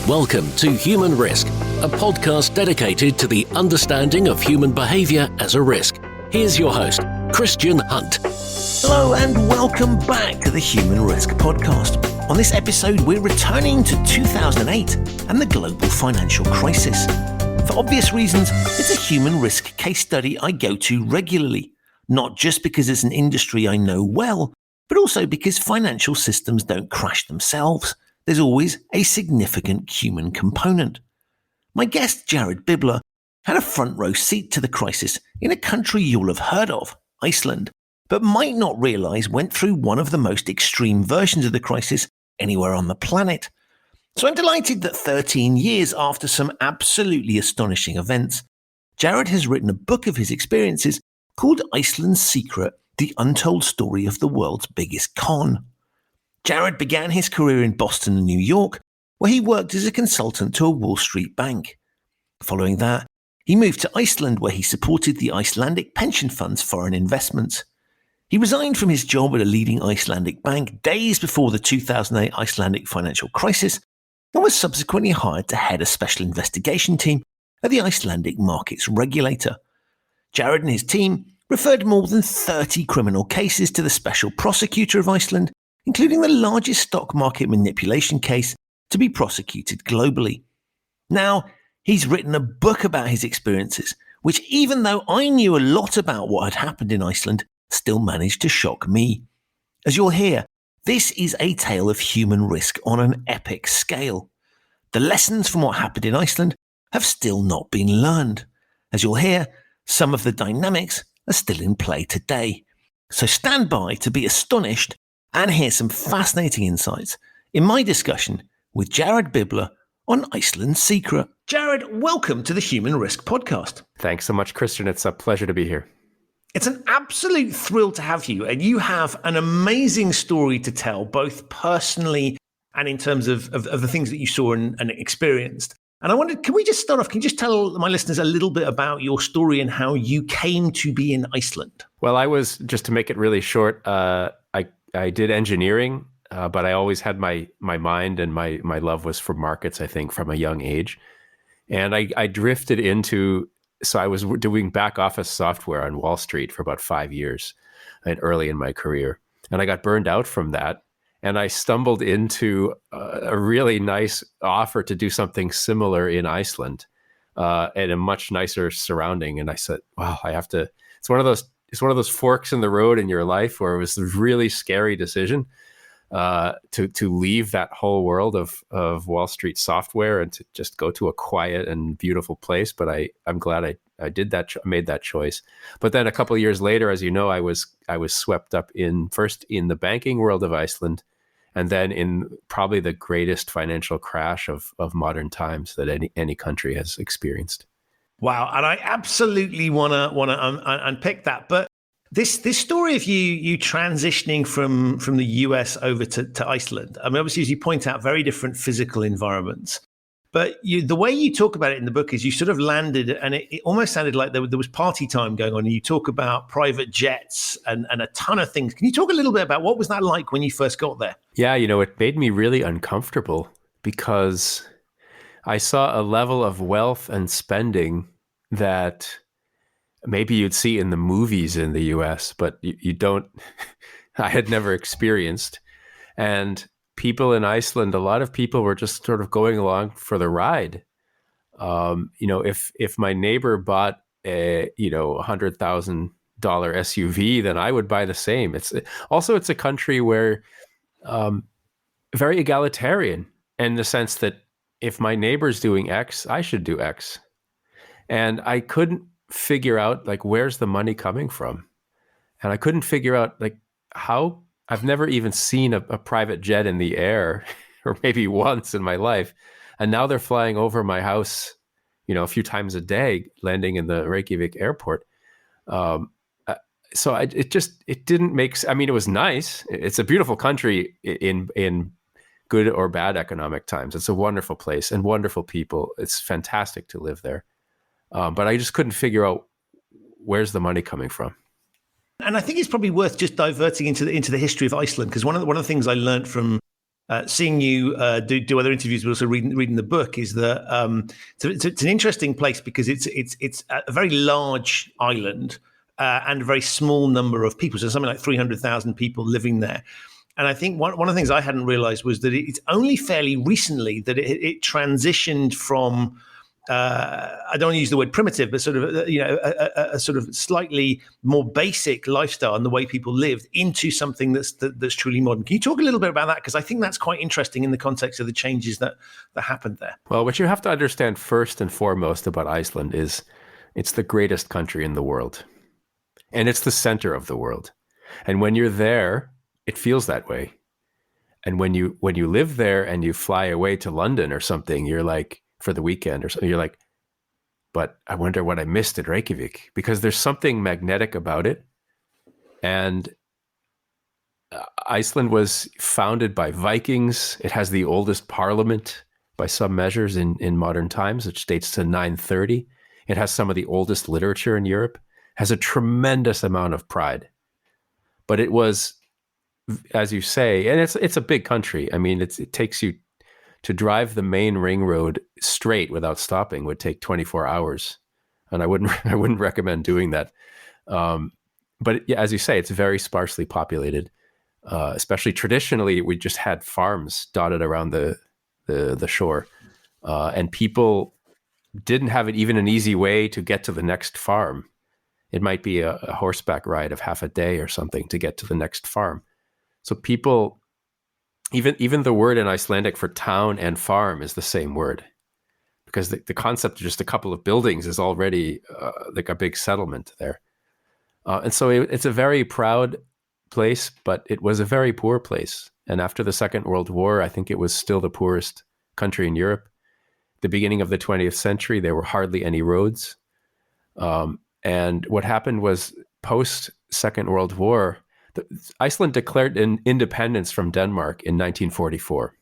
Welcome to Human Risk, a podcast dedicated to the understanding of human behaviour as a risk. Here's your host, Christian Hunt. Hello and welcome back to the Human Risk podcast. On this episode, we're returning to 2008 and the global financial crisis. For obvious reasons, it's a human risk case study I go to regularly, not just because it's an industry I know well, but also because financial systems don't crash themselves. There's always a significant human component. My guest, Jared Bibler, had a front row seat to the crisis in a country you'll have heard of, Iceland, but might not realise went through one of the most extreme versions of the crisis anywhere on the planet. So I'm delighted that 13 years after some absolutely astonishing events, Jared has written a book of his experiences called Iceland's Secret, the Untold Story of the World's Biggest Con. Jared began his career in Boston and New York, where he worked as a consultant to a Wall Street bank. Following that, he moved to Iceland, where he supported the Icelandic pension fund's foreign investments. He resigned from his job at a leading Icelandic bank days before the 2008 Icelandic financial crisis and was subsequently hired to head a special investigation team at the Icelandic markets regulator. Jared and his team referred more than 30 criminal cases to the Special Prosecutor of Iceland, including the largest stock market manipulation case to be prosecuted globally. Now, he's written a book about his experiences, which, even though I knew a lot about what had happened in Iceland, still managed to shock me. As you'll hear, this is a tale of human risk on an epic scale. The lessons from what happened in Iceland have still not been learned. As you'll hear, some of the dynamics are still in play today. So stand by to be astonished and hear some fascinating insights in my discussion with Jared Bibler on Iceland's Secret. Jared, welcome to the Human Risk podcast. Thanks so much, Christian. It's a pleasure to be here. It's an absolute thrill to have you, and you have an amazing story to tell, both personally and in terms of the things that you saw and experienced. And I wondered, can we just start off, can you just tell my listeners a little bit about your story and how you came to be in Iceland? Well, I was, just to make it really short, I did engineering, but I always had my mind and my love was for markets, I think, from a young age. And I drifted into, so I was doing back office software on Wall Street for about 5 years and early in my career. And I got burned out from that. And I stumbled into a really nice offer to do something similar in Iceland at a much nicer surrounding. And I said, wow, I have to, it's one of those forks in the road in your life where it was a really scary decision to leave that whole world of Wall Street software and to just go to a quiet and beautiful place. But I'm glad I did that, made that choice. But then a couple of years later, as you know, I was swept up first in the banking world of Iceland, and then in probably the greatest financial crash of modern times that any country has experienced. Wow, and I absolutely want to unpick that. But this story of you transitioning from the US over to Iceland, I mean, obviously, as you point out, very different physical environments. But the way you talk about it in the book is you sort of landed, and it almost sounded like there was party time going on. And you talk about private jets and a ton of things. Can you talk a little bit about what was that like when you first got there? Yeah, it made me really uncomfortable because I saw a level of wealth and spending that maybe you'd see in the movies in the US, but you don't, I had never experienced. And people in Iceland, a lot of people were just sort of going along for the ride. If my neighbor bought a $100,000 SUV, then I would buy the same. It's a country where very egalitarian in the sense that if my neighbor's doing X, I should do X. And I couldn't figure out where's the money coming from, and I couldn't figure out how. I've never even seen a private jet in the air, or maybe once in my life. And now they're flying over my house, a few times a day, landing in the Reykjavik airport. So it didn't make sense. I mean, it was nice. It's a beautiful country in good or bad economic times. It's a wonderful place and wonderful people. It's fantastic to live there. But I just couldn't figure out where's the money coming from. And I think it's probably worth just diverting into the history of Iceland, because one of the things I learned from seeing you do other interviews, but also reading the book, is that it's an interesting place because it's a very large island and a very small number of people. So something like 300,000 people living there. And I think one of the things I hadn't realized was that it's only fairly recently that it transitioned from I don't want to use the word primitive, but sort of a sort of slightly more basic lifestyle and the way people lived into something that's truly modern. Can you talk a little bit about that? Because I think that's quite interesting in the context of the changes that happened there. Well, what you have to understand first and foremost about Iceland is it's the greatest country in the world, and it's the center of the world. And when you're there, it feels that way. And when you live there and you fly away to London or something, you're like, for the weekend or something, you're like, but I wonder what I missed at Reykjavik, because there's something magnetic about it. And Iceland was founded by Vikings. It has the oldest parliament by some measures in modern times, which dates to 930. It has some of the oldest literature in Europe, has a tremendous amount of pride. But it was, as you say, and it's a big country. I mean, it takes you to drive the main ring road straight without stopping would take 24 hours. And I wouldn't recommend doing that. But yeah, as you say, it's very sparsely populated. Especially traditionally, we just had farms dotted around the shore. And people didn't have even an easy way to get to the next farm. It might be a horseback ride of half a day or something to get to the next farm. So people, even the word in Icelandic for town and farm is the same word, because the concept of just a couple of buildings is already like a big settlement there. And so it's a very proud place, but it was a very poor place. And after the Second World War, I think it was still the poorest country in Europe. The beginning of the 20th century, there were hardly any roads. And what happened was post Second World War, Iceland declared an independence from Denmark in 1944,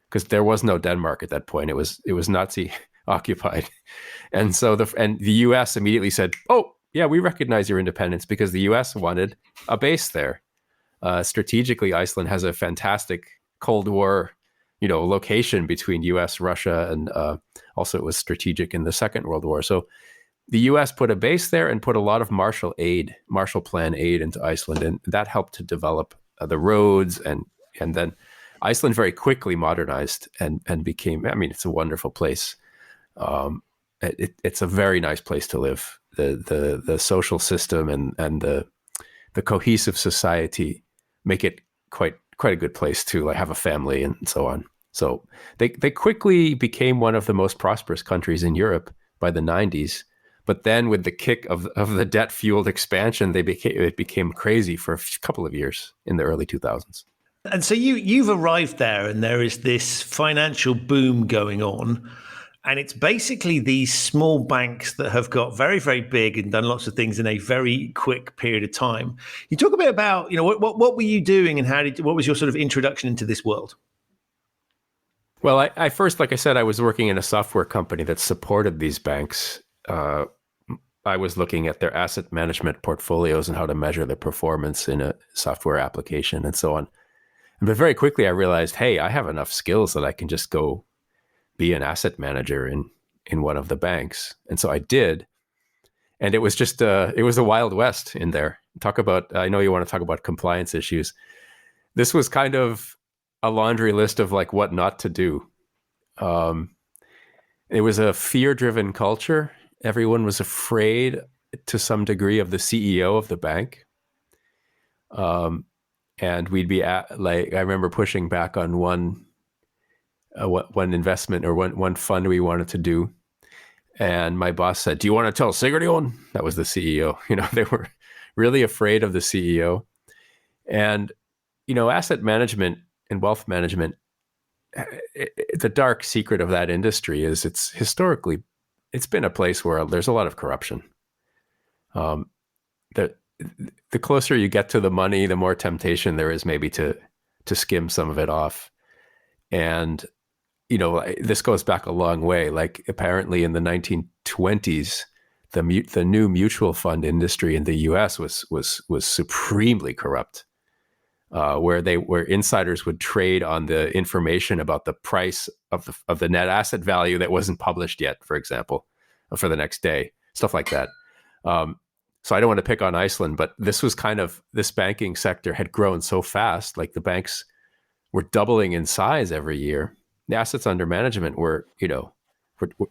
because there was no Denmark at that point. It was Nazi occupied, and so the U.S. immediately said, "Oh, yeah, we recognize your independence," because the U.S. wanted a base there. Strategically, Iceland has a fantastic Cold War, location between U.S., Russia, and also it was strategic in the Second World War. So the U.S. put a base there and put a lot of Marshall Plan aid into Iceland, and that helped to develop the roads, and then Iceland very quickly modernized and became. I mean, it's a wonderful place. It's a very nice place to live. The social system and the cohesive society make it quite a good place to have a family and so on. So they quickly became one of the most prosperous countries in Europe by the 90s. But then with the kick of the debt-fueled expansion, it became crazy for a couple of years in the early 2000s. And so you've arrived there, and there is this financial boom going on. And it's basically these small banks that have got very, very big and done lots of things in a very quick period of time. You talk a bit about, what were you doing and what was your sort of introduction into this world? Well, I first, like I said, I was working in a software company that supported these banks. I was looking at their asset management portfolios and how to measure the performance in a software application and so on. But very quickly I realized, hey, I have enough skills that I can just go be an asset manager in one of the banks. And so I did. And it was just, it was a Wild West in there. I know you want to talk about compliance issues. This was kind of a laundry list of what not to do. It was a fear-driven culture. Everyone was afraid to some degree of the CEO of the bank. And we'd be I remember pushing back on one investment or one fund we wanted to do. And my boss said, "Do you want to tell Sigurðsson?" That was the CEO. They were really afraid of the CEO. And, asset management and wealth management, the dark secret of that industry is it's been a place where there's a lot of corruption. The closer you get to the money, the more temptation there is maybe to skim some of it off. And, this goes back a long way. Apparently in the 1920s, the new mutual fund industry in the US was supremely corrupt. where insiders would trade on the information about the price of the net asset value that wasn't published yet, for example, for the next day, stuff like that. So I don't want to pick on Iceland, but this banking sector had grown so fast, like the banks were doubling in size every year. The assets under management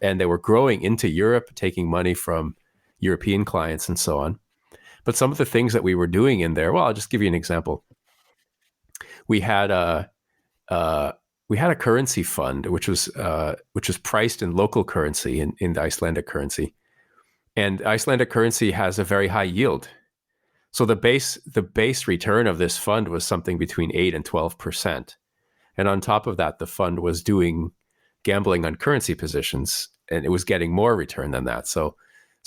and they were growing into Europe, taking money from European clients and so on. But some of the things that we were doing in there, well, I'll just give you an example. We had a currency fund which was priced in local currency, in the Icelandic currency, and Icelandic currency has a very high yield. So the base return of this fund was something between 8 and 12%, and on top of that, the fund was doing gambling on currency positions, and it was getting more return than that. So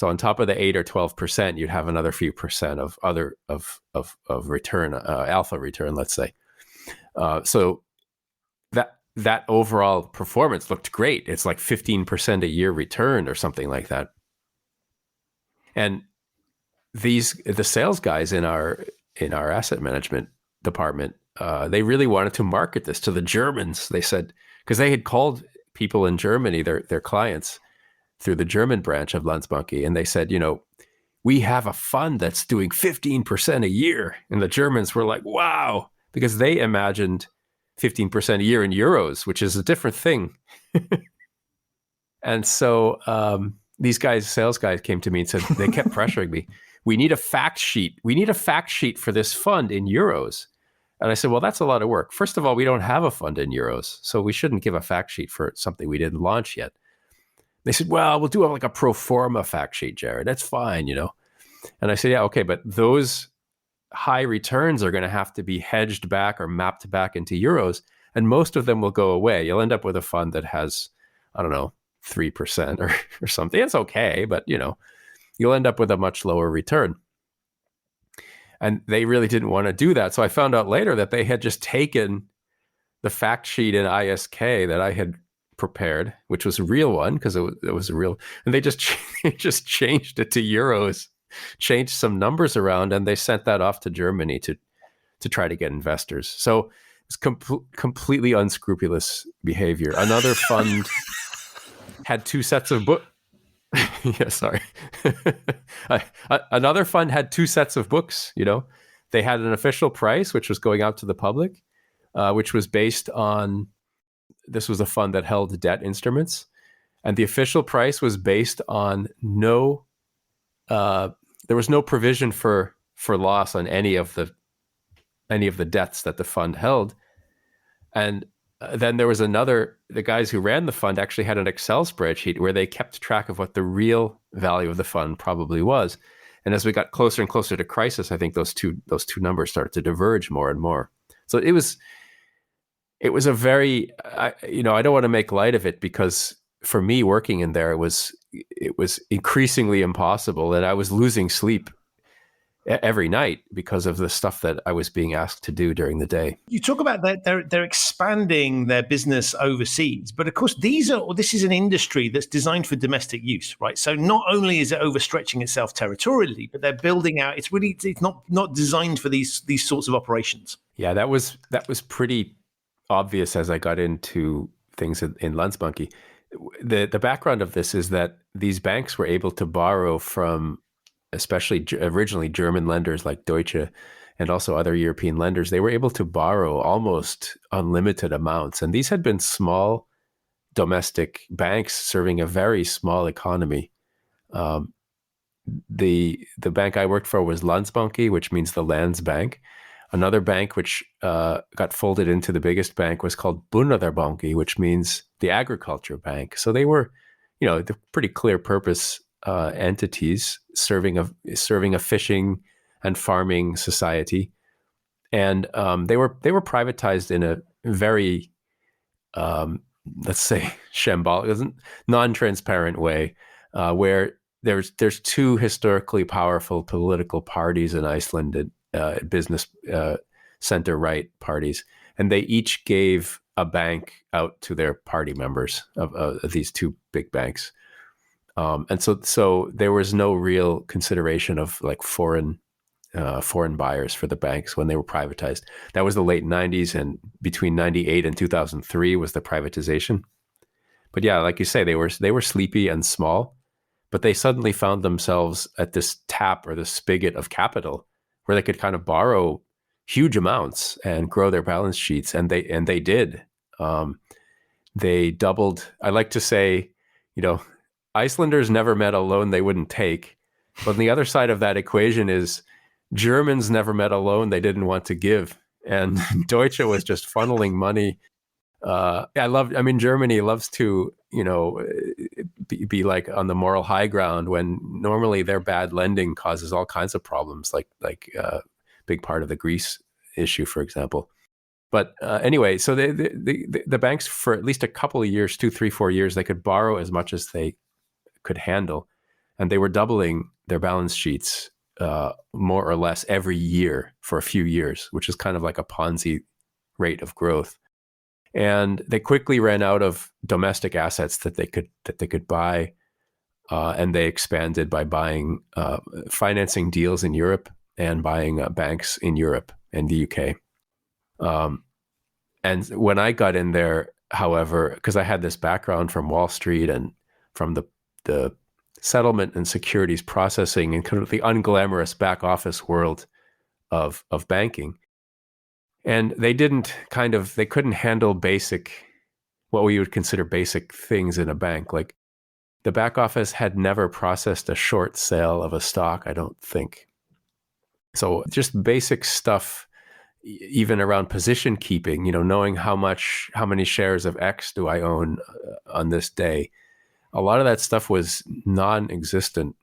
on top of the 8 or 12%, you'd have another few percent of return, alpha return, let's say. So that overall performance looked great. It's like 15% a year return or something like that. And the sales guys in our asset management department, they really wanted to market this to the Germans. They said, because they had called people in Germany, their clients, through the German branch of Landsbanki, and they said, we have a fund that's doing 15% a year. And the Germans were like, wow, because they imagined 15% a year in euros, which is a different thing. And so these sales guys came to me and said, they kept pressuring me. We need a fact sheet. We need a fact sheet for this fund in euros. And I said, well, that's a lot of work. First of all, we don't have a fund in euros, so we shouldn't give a fact sheet for something we didn't launch yet. They said, well, we'll do like a pro forma fact sheet, Jared. That's fine, And I said, yeah, okay, but those high returns are going to have to be hedged back or mapped back into euros, and most of them will go away. You'll end up with a fund that has, I don't know, 3% or something. It's okay, but you'll end up with a much lower return. And they really didn't want to do that. So I found out later that they had just taken the fact sheet in ISK that I had prepared, which was a real one, because it was a real, and they just changed it to euros, changed some numbers around, and they sent that off to Germany to try to get investors. So it's completely unscrupulous behavior. Another fund had two sets of books. Yeah, sorry. Another fund had two sets of books. They had an official price, which was going out to the public, which was based on, this was a fund that held debt instruments, and the official price was based on there was no provision for loss on any of the debts that the fund held. And then there was the guys who ran the fund actually had an Excel spreadsheet where they kept track of what the real value of the fund probably was. And as we got closer and closer to crisis, I think those two numbers started to diverge more and more. So it was a very, I don't want to make light of it, because for me working in there, it was increasingly impossible, and I was losing sleep every night because of the stuff that I was being asked to do during the day. You talk about that they're expanding their business overseas, but of course this is an industry that's designed for domestic use, right? So not only is it overstretching itself territorially, but they're building out. It's not designed for these sorts of operations. Yeah, that was pretty obvious as I got into things in Landsbanki. The background of this is that these banks were able to borrow from, especially originally German lenders like Deutsche and also other European lenders. They were able to borrow almost unlimited amounts. And these had been small domestic banks serving a very small economy. The bank I worked for was Landsbanki, which means the Lands Bank. Another bank which got folded into the biggest bank was called Bunnaðarbanki, which means the agriculture bank. So they were, the pretty clear purpose entities serving a fishing and farming society, and they were privatized in a very, let's say, shambolic, non-transparent way, where there's two historically powerful political parties in Iceland, business center right parties, and they each gave a bank out to their party members of these two big banks. And so there was no real consideration of like foreign foreign buyers for the banks when they were privatized. That was the late 90s, and between 98 and 2003 was the privatization. But yeah, like you say, they were sleepy and small, but they suddenly found themselves at this tap or this spigot of capital where they could kind of borrow huge amounts and grow their balance sheets, and they did. They doubled. I like to say, Icelanders never met a loan they wouldn't take. But on the other side of that equation is Germans never met a loan they didn't want to give. And Deutsche was just funneling money. Germany loves to, be like on the moral high ground when normally their bad lending causes all kinds of problems, like big part of the Greece issue, for example. But anyway, so the banks for at least a couple of years, 2, 3, 4 years, they could borrow as much as they could handle. And they were doubling their balance sheets more or less every year for a few years, which is kind of like a Ponzi rate of growth. And they quickly ran out of domestic assets that they could buy, and they expanded by buying financing deals in Europe and buying banks in Europe and the UK. And when I got in there, however, because I had this background from Wall Street and from the settlement and securities processing and kind of the unglamorous back office world of banking, and they couldn't handle what we would consider basic things in a bank. Like the back office had never processed a short sale of a stock, I don't think. So just basic stuff, even around position keeping, knowing how many shares of X do I own on this day. A lot of that stuff was non-existent,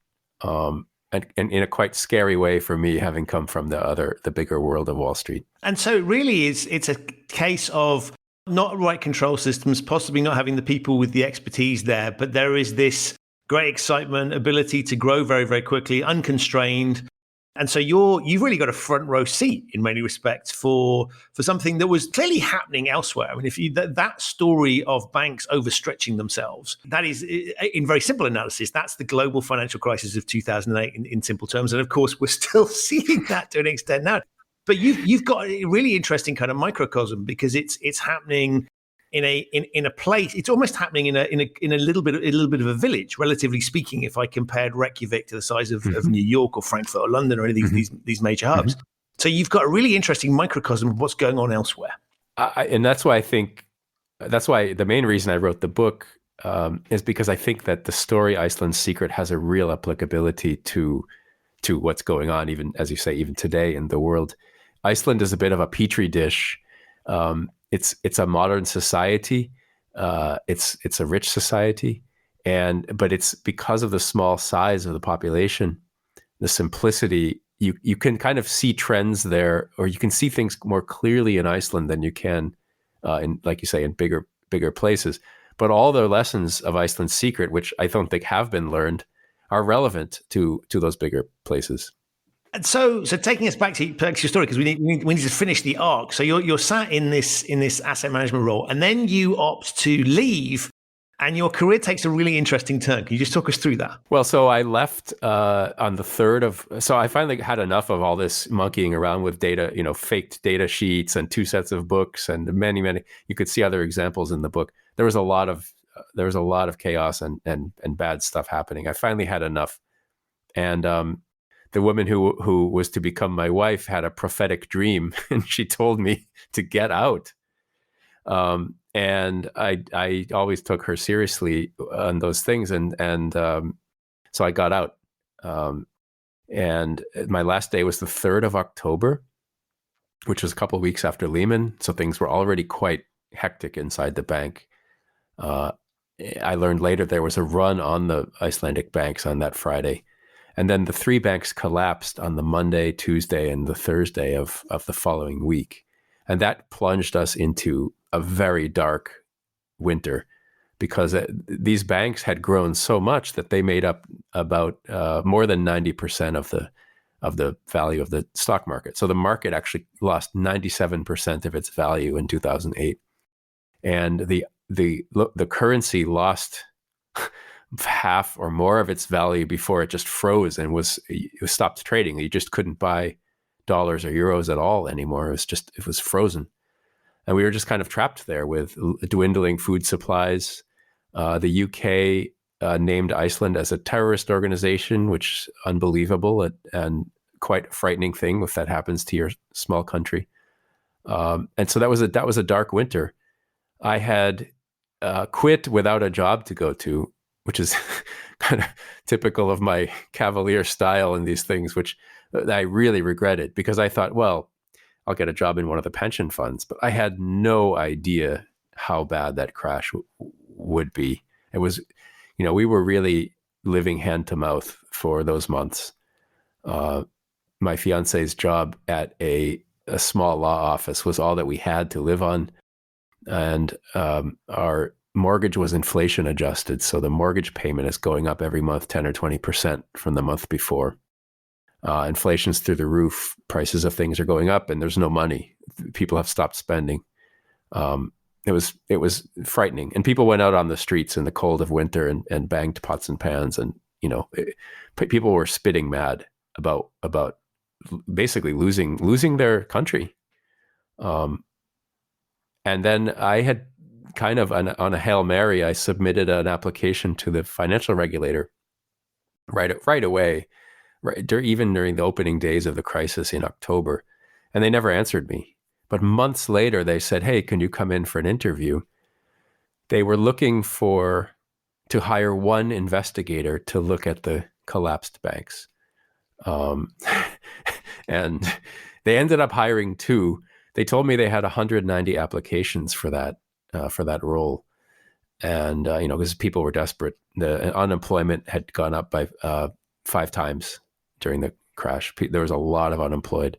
and in a quite scary way for me, having come from the bigger world of Wall Street. And so really it's a case of not right control systems, possibly not having the people with the expertise there, but there is this great excitement, ability to grow very, very quickly, unconstrained. And so you've really got a front row seat in many respects for something that was clearly happening elsewhere. I mean, if that story of banks overstretching themselves, that is, in very simple analysis, that's the global financial crisis of 2008 in simple terms. And of course, we're still seeing that to an extent now. But you've got a really interesting kind of microcosm because it's happening in a place. It's almost happening in a little bit of a village, relatively speaking. If I compared Reykjavik to the size of New York or Frankfurt or London or any of these major hubs, so you've got a really interesting microcosm of what's going on elsewhere. And that's why the main reason I wrote the book is because I think that the story Iceland's Secret has a real applicability to what's going on, even as you say, even today in the world. Iceland is a bit of a petri dish. It's a modern society. It's a rich society, but it's because of the small size of the population, the simplicity. You can kind of see trends there, or you can see things more clearly in Iceland than you can, in, like you say, in bigger places. But all the lessons of Iceland's Secret, which I don't think have been learned, are relevant to those bigger places. And so taking us back to your story, because we need to finish the arc. So you're sat in this asset management role, and then you opt to leave, and your career takes a really interesting turn. Can you just talk us through that? Well, so I left on the 3rd of. So I finally had enough of all this monkeying around with data, faked data sheets and 2 sets of books and many. You could see other examples in the book. There was a lot of chaos and bad stuff happening. I finally had enough, and the woman who was to become my wife had a prophetic dream, and she told me to get out. And I always took her seriously on those things, and so I got out. And my last day was the 3rd of October, which was a couple of weeks after Lehman. So things were already quite hectic inside the bank. I learned later there was a run on the Icelandic banks on that Friday. And then the 3 banks collapsed on the Monday, Tuesday, and the Thursday of the following week. And that plunged us into a very dark winter because these banks had grown so much that they made up about more than 90% of the value of the stock market. So the market actually lost 97% of its value in 2008. And the currency lost half or more of its value before it just froze and it was stopped trading. You just couldn't buy dollars or euros at all anymore. It was frozen. And we were just kind of trapped there with dwindling food supplies. The UK named Iceland as a terrorist organization, which is unbelievable and quite a frightening thing if that happens to your small country. And so that was a dark winter. I had quit without a job to go to, which is kind of typical of my cavalier style in these things, which I really regretted because I thought, well, I'll get a job in one of the pension funds. But I had no idea how bad that crash would be. It was, we were really living hand to mouth for those months. My fiance's job at a small law office was all that we had to live on. And our mortgage was inflation adjusted. So the mortgage payment is going up every month, 10 or 20% from the month before. Inflation's through the roof. Prices of things are going up and there's no money. People have stopped spending. It was frightening. And people went out on the streets in the cold of winter and banged pots and pans. And, people were spitting mad about basically losing their country. And then I had kind of on a Hail Mary, I submitted an application to the financial regulator right away, even during the opening days of the crisis in October. And they never answered me. But months later, they said, hey, can you come in for an interview? They were looking to hire one investigator to look at the collapsed banks. And they ended up hiring two. They told me they had 190 applications for that role. And, because people were desperate. The unemployment had gone up by 5 times during the crash. There was a lot of unemployed.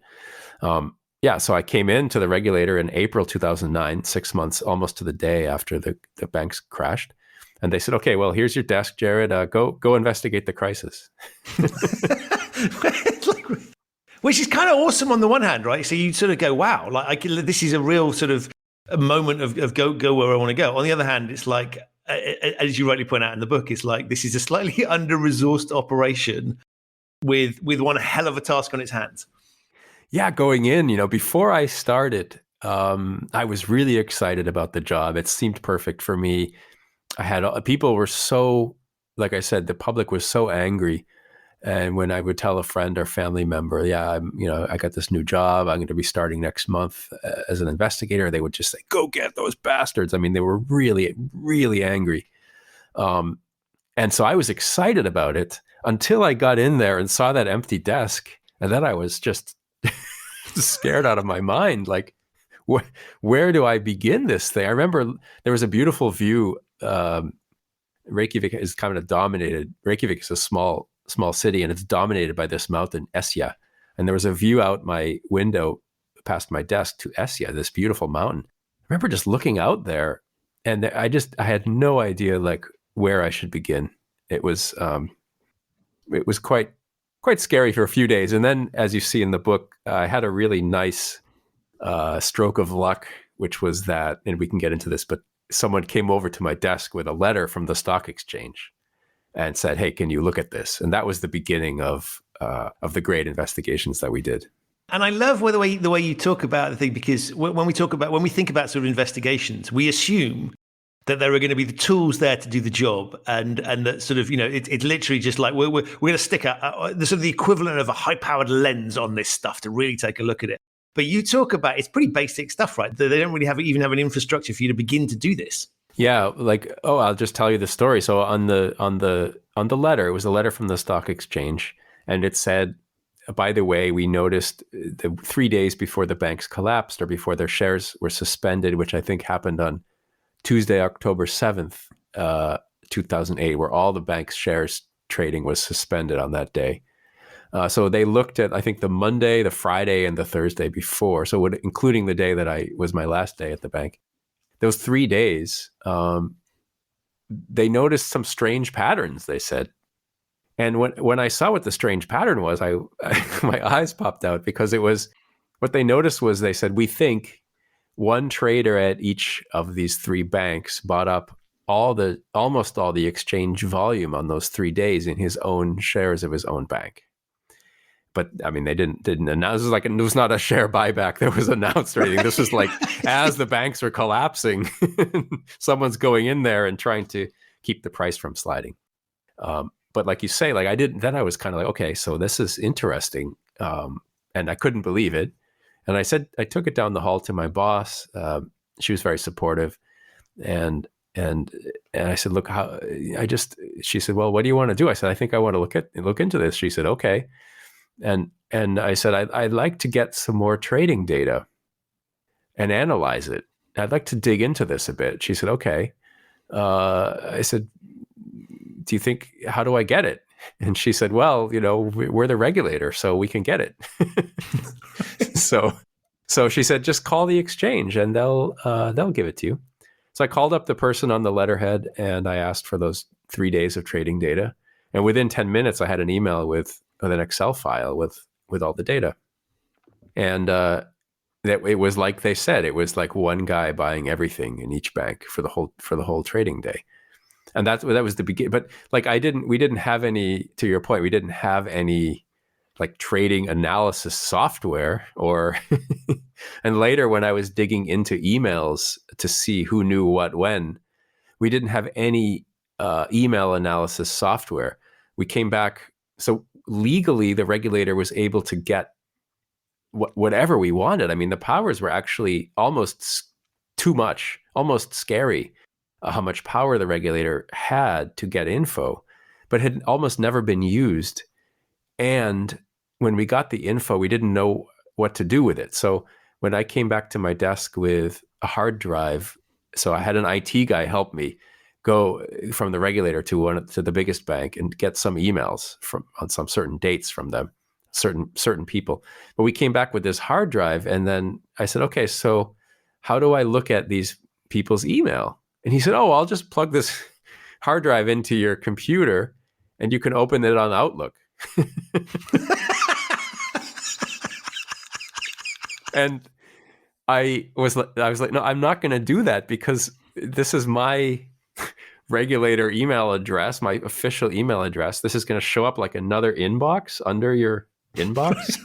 So I came into the regulator in April 2009, 6 months almost to the day after the banks crashed. And they said, okay, well, here's your desk, Jared. Go investigate the crisis. Which is kind of awesome on the one hand, right? So you sort of go, wow, this is a real sort of a moment of go where I want to go. On the other hand, it's like, as you rightly point out in the book, it's like this is a slightly under-resourced operation with one hell of a task on its hands. Yeah, going in, before I started, I was really excited about the job. It seemed perfect for me. People were so, like I said, the public was so angry. And when I would tell a friend or family member, I got this new job, I'm going to be starting next month as an investigator, they would just say, go get those bastards. I mean, they were really, really angry. And so I was excited about it until I got in there and saw that empty desk. And then I was just scared out of my mind. Like, where do I begin this thing? I remember there was a beautiful view. Reykjavik is kind of dominated. Reykjavik is a small city, and it's dominated by this mountain, Esja. And there was a view out my window past my desk to Esja, this beautiful mountain. I remember just looking out there, and I had no idea like where I should begin. It was quite scary for a few days. And then, as you see in the book, I had a really nice stroke of luck, which was that, and we can get into this, but someone came over to my desk with a letter from the stock exchange and said, hey, can you look at this? And that was the beginning of the great investigations that we did. And I love the way you talk about the thing, because when we think about sort of investigations, we assume that there are going to be the tools there to do the job, and that sort of, it's literally just like we're going to stick the sort of the equivalent of a high-powered lens on this stuff to really take a look at it. But you talk about it's pretty basic stuff, right? They don't really even have an infrastructure for you to begin to do this. Yeah, I'll just tell you the story. So on the letter, it was a letter from the stock exchange, and it said, by the way, we noticed the 3 days before the banks collapsed or before their shares were suspended, which I think happened on Tuesday, October 7th, 2008, where all the bank's shares trading was suspended on that day. So they looked at, I think, the Monday, the Friday, and the Thursday before, so including the day that was my last day at the bank. Those 3 days, they noticed some strange patterns, they said. And when I saw what the strange pattern was, my eyes popped out, because what they noticed was, they said, we think one trader at each of these 3 banks bought up almost all the exchange volume on those 3 days in his own shares of his own bank. but I mean, they didn't announce. It was not a share buyback that was announced or anything. This was like as the banks are collapsing, someone's going in there and trying to keep the price from sliding. But like you say, like then I was kind of like, okay, so this is interesting. And I couldn't believe it. And I took it down the hall to my boss. She was very supportive. And I said, look, she said, well, what do you want to do? I said, I think I want to look into this. She said, okay. And I said, I'd like to get some more trading data and analyze it. I'd like to dig into this a bit. She said, okay. I said, how do I get it? And she said, well, we're the regulator, so we can get it. So she said, just call the exchange and they'll give it to you. So I called up the person on the letterhead and I asked for those 3 days of trading data. And within 10 minutes, I had an email with an Excel file with all the data. And that it was like they said, it was like one guy buying everything in each bank for the whole trading day. And that was the beginning. But like we didn't have any, to your point, we didn't have any like trading analysis software or, and later when I was digging into emails to see who knew what when, we didn't have any email analysis software. We came back. So legally, the regulator was able to get whatever we wanted. I mean, the powers were actually almost too much, almost scary. How much power the regulator had to get info, but had almost never been used. And when we got the info, we didn't know what to do with it. So when I came back to my desk with a hard drive, so I had an IT guy help me go from the regulator to the biggest bank and get some emails on some certain dates from them, certain people. But we came back with this hard drive, and then I said, okay, so how do I look at these people's email? And he said, oh, I'll just plug this hard drive into your computer and you can open it on Outlook. And I was like, no, I'm not going to do that because this is my regulator email address, my official email address. This is going to show up like another inbox under your inbox.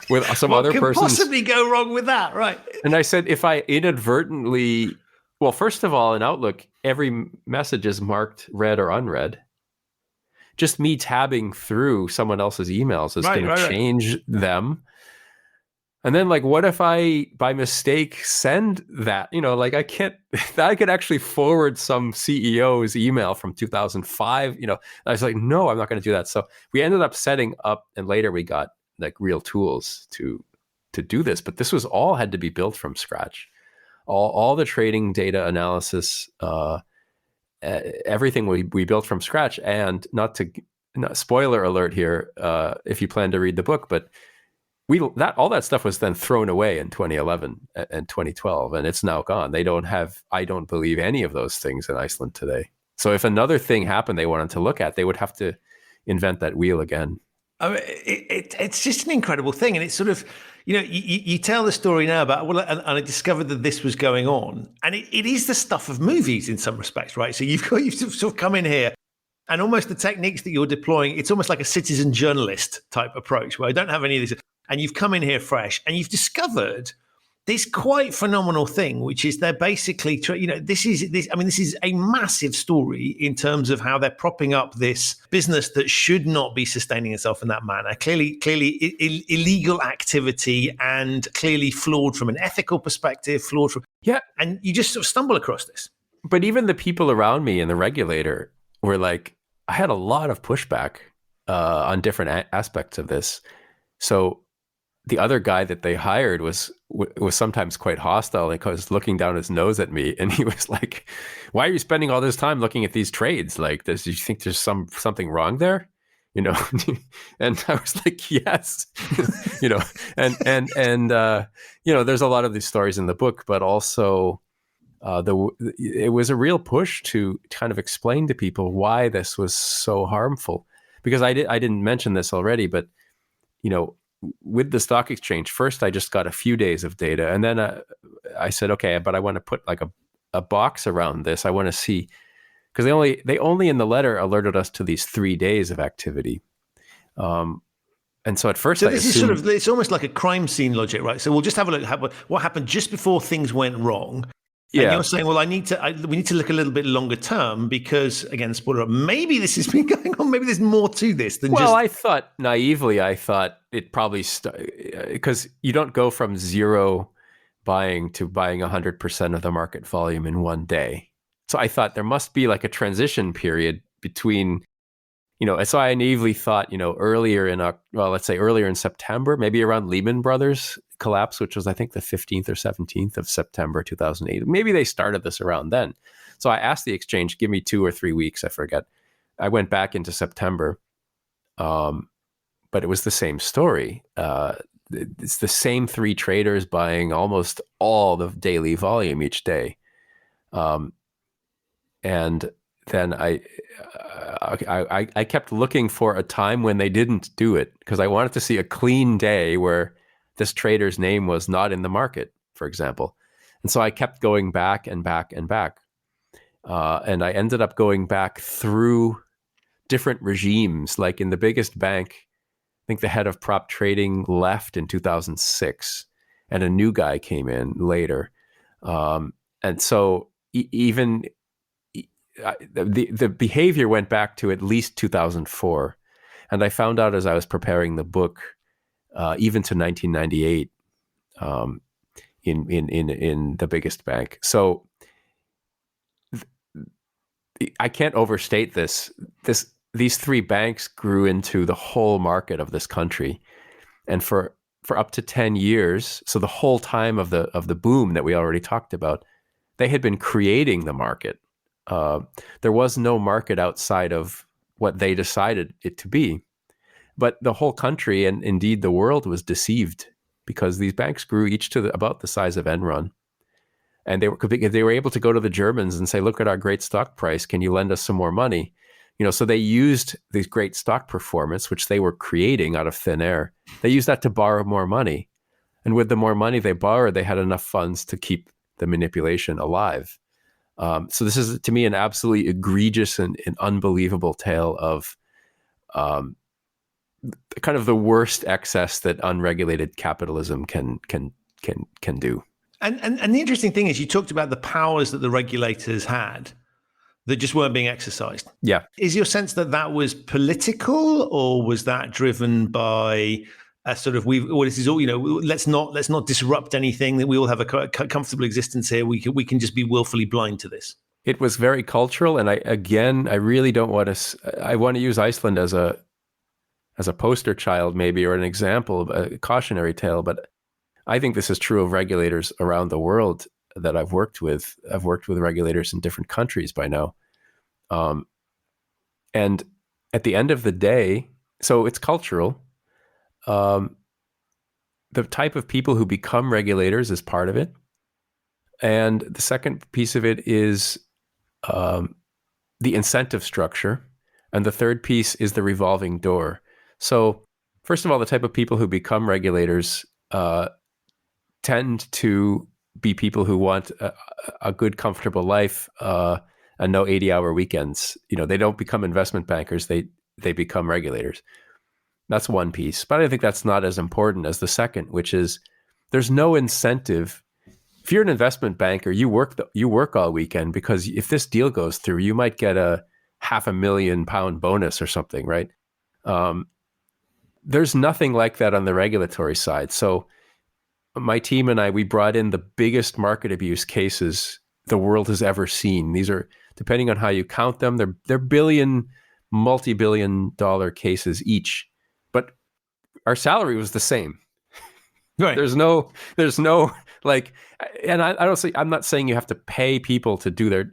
With some other person's. What could possibly go wrong with that, right? And I said, if I inadvertently... Well, first of all, in Outlook, every message is marked read or unread. Just me tabbing through someone else's emails is going to change them. And then, like, what if I, by mistake, send that? Like, I could actually forward some CEO's email from 2005. I was like, no, I'm not going to do that. So we ended up setting up, and later we got, like, real tools to do this. But this had to be built from scratch. All the trading data analysis, everything we built from scratch. And not spoiler alert here, if you plan to read the book, but all that stuff was then thrown away in 2011 and 2012, and it's now gone. I don't believe any of those things in Iceland today. So if another thing happened they wanted to look at, they would have to invent that wheel again. I mean, it's just an incredible thing. And it's sort of, you tell the story now about, and I discovered that this was going on. And it is the stuff of movies in some respects, right? So you've sort of come in here and almost the techniques that you're deploying, it's almost like a citizen journalist type approach where I don't have any of this. And you've come in here fresh and you've discovered this quite phenomenal thing, which is they're basically, this is a massive story in terms of how they're propping up this business that should not be sustaining itself in that manner. Clearly illegal activity and clearly flawed from an ethical perspective, and you just sort of stumble across this. But even the people around me and the regulator were like, I had a lot of pushback on different aspects of this. So the other guy that they hired was sometimes quite hostile and was looking down his nose at me, and he was like, "Why are you spending all this time looking at these trades? Like, do you think there's something wrong there?" And I was like, "Yes," and there's a lot of these stories in the book, but also it was a real push to kind of explain to people why this was so harmful, because I didn't mention this already, but with the stock exchange, first I just got a few days of data, and then I said, okay, but I want to put like a box around this. I want to see, because they only in the letter alerted us to these 3 days of activity, And so at first So I this is sort assumed, of, it's almost like a crime scene logic, right? So we'll just have a look at what happened just before things went wrong. And yeah, you're saying, well, we need to look a little bit longer term because, again, spoiler, maybe this has been going on. Maybe there's more to this than well, just. I thought naively, I thought it probably, because you don't go from zero buying to buying 100% of the market volume in one day. So I thought there must be like a transition period between, so I naively thought, let's say earlier in September, maybe around Lehman Brothers collapse, which was, I think, the 15th or 17th of September, 2008. Maybe they started this around then. So I asked the exchange, give me 2 or 3 weeks, I forget. I went back into September, but it was the same story. It's the same 3 traders buying almost all the daily volume each day. And then I kept looking for a time when they didn't do it because I wanted to see a clean day where this trader's name was not in the market, for example. And so I kept going back and back and back. And I ended up going back through different regimes. Like in the biggest bank, I think the head of prop trading left in 2006 and a new guy came in later. And so even the behavior went back to at least 2004. And I found out as I was preparing the book, even to 1998, in the biggest bank. So I can't overstate this. These 3 banks grew into the whole market of this country, and for up to 10 years, so the whole time of the boom that we already talked about, they had been creating the market. There was no market outside of what they decided it to be. But the whole country, and indeed the world, was deceived because these banks grew each to about the size of Enron. And they were able to go to the Germans and say, look at our great stock price. Can you lend us some more money? So they used these great stock performance, which they were creating out of thin air. They used that to borrow more money. And with the more money they borrowed, they had enough funds to keep the manipulation alive. So this is, to me, an absolutely egregious and unbelievable tale of kind of the worst excess that unregulated capitalism can do. And the interesting thing is, you talked about the powers that the regulators had that just weren't being exercised. Yeah. Is your sense that that was political, or was that driven by a sort of this is all, let's not disrupt anything, that we all have a comfortable existence here. We can just be willfully blind to this. It was very cultural, and I really don't want to. I want to use Iceland as a poster child, maybe, or an example, a cautionary tale. But I think this is true of regulators around the world that I've worked with. I've worked with regulators in different countries by now. And at the end of the day, so it's cultural. The type of people who become regulators is part of it. And the second piece of it is the incentive structure. And the third piece is the revolving door. So first of all, the type of people who become regulators tend to be people who want a good, comfortable life and no 80-hour weekends. They don't become investment bankers. They become regulators. That's one piece. But I think that's not as important as the second, which is there's no incentive. If you're an investment banker, you work all weekend because if this deal goes through, you might get a £500,000 bonus or something, right? There's nothing like that on the regulatory side. So my team and I, we brought in the biggest market abuse cases the world has ever seen. These are, depending on how you count them, they're multi-billion-dollar cases each. But our salary was the same. Right. There's no like, and I'm not saying you have to pay people to do their,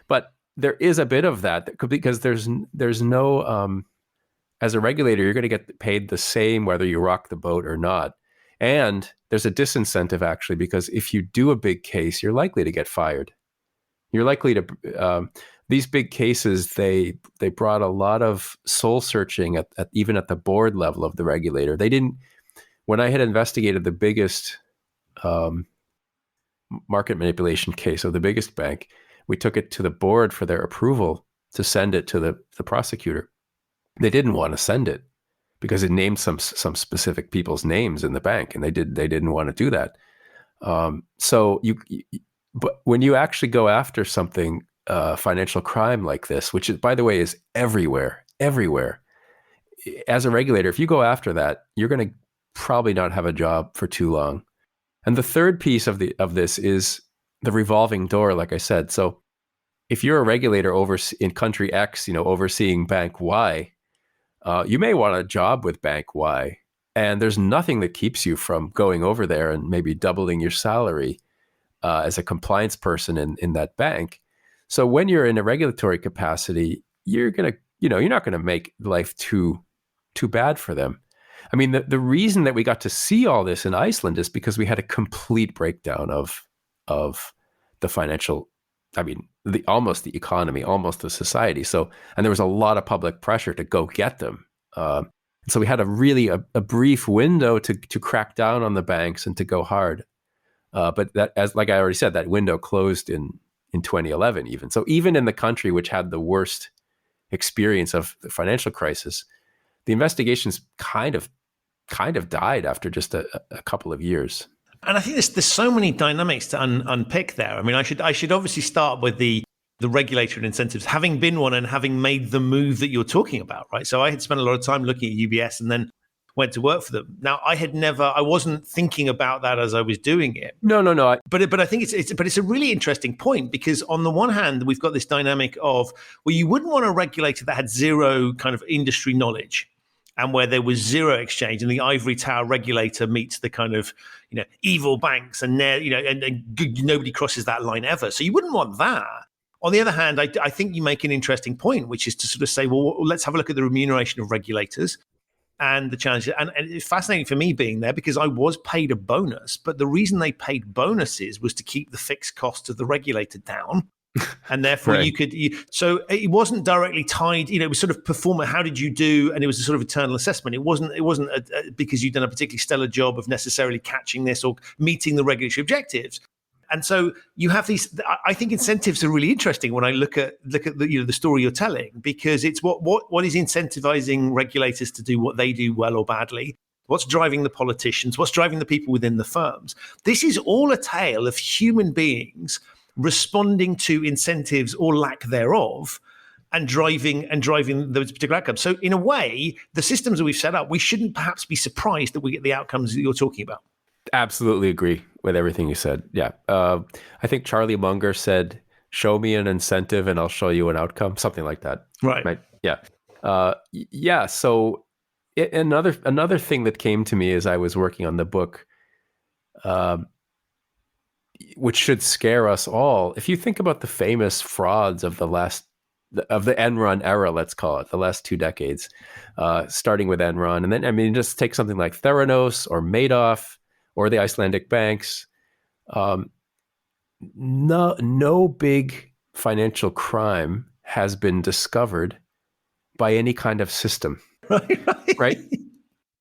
but there is a bit of that because there's no, as a regulator, you're going to get paid the same whether you rock the boat or not. And there's a disincentive actually, because if you do a big case, you're likely to get fired. You're likely to, these big cases, they brought a lot of soul searching at even at the board level of the regulator. They didn't, when I had investigated the biggest market manipulation case of the biggest bank, we took it to the board for their approval to send it to the prosecutor. They didn't want to send it because it named some specific people's names in the bank, and they didn't want to do that. But when you actually go after something, financial crime like this, which is, by the way, is everywhere, as a regulator, if you go after that, you're going to probably not have a job for too long. And the third piece of this is the revolving door, like I said. So if you're a regulator in country X, overseeing Bank Y, you may want a job with Bank Y, and there's nothing that keeps you from going over there and maybe doubling your salary as a compliance person in that bank. So when you're in a regulatory capacity, you're not gonna make life too bad for them. I mean, the reason that we got to see all this in Iceland is because we had a complete breakdown of the financial, almost the economy, almost the society. So, and there was a lot of public pressure to go get them. So we had a brief window to crack down on the banks and to go hard. But that, as like I already said, that window closed in 2011 even. So even in the country which had the worst experience of the financial crisis, the investigations kind of died after just a couple of years. And I think there's so many dynamics to unpick there. I mean, I should obviously start with the regulator and incentives, having been one and having made the move that you're talking about, right? So I had spent a lot of time looking at UBS and then went to work for them. Now, I wasn't thinking about that as I was doing it. No. But I think it's a really interesting point, because on the one hand, we've got this dynamic of, well, you wouldn't want a regulator that had zero kind of industry knowledge, and where there was zero exchange, and the ivory tower regulator meets the kind of, evil banks, and nobody crosses that line ever. So you wouldn't want that. On the other hand, I think you make an interesting point, which is to sort of say, well, let's have a look at the remuneration of regulators and the challenges. And it's fascinating for me being there, because I was paid a bonus, but the reason they paid bonuses was to keep the fixed cost of the regulator down. And therefore right. So it wasn't directly tied, it was sort of performer, how did you do? And it was a sort of internal assessment. It wasn't because you'd done a particularly stellar job of necessarily catching this or meeting the regulatory objectives. And so you have these, I think incentives are really interesting when I look at the story you're telling, because it's what is incentivizing regulators to do what they do well or badly. What's driving the politicians? What's driving the people within the firms? This is all a tale of human beings responding to incentives or lack thereof, and driving those particular outcomes. So in a way, the systems that we've set up, we shouldn't perhaps be surprised that we get the outcomes that you're talking about. Absolutely agree with everything you said. Yeah. I think Charlie Munger said, show me an incentive and I'll show you an outcome, something like that. Right. Yeah. Yeah. So another thing that came to me as I was working on the book, which should scare us all. If you think about the famous frauds of the Enron era, let's call it, the last 2 decades, starting with Enron. And then, just take something like Theranos or Madoff or the Icelandic banks. No big financial crime has been discovered by any kind of system. Right?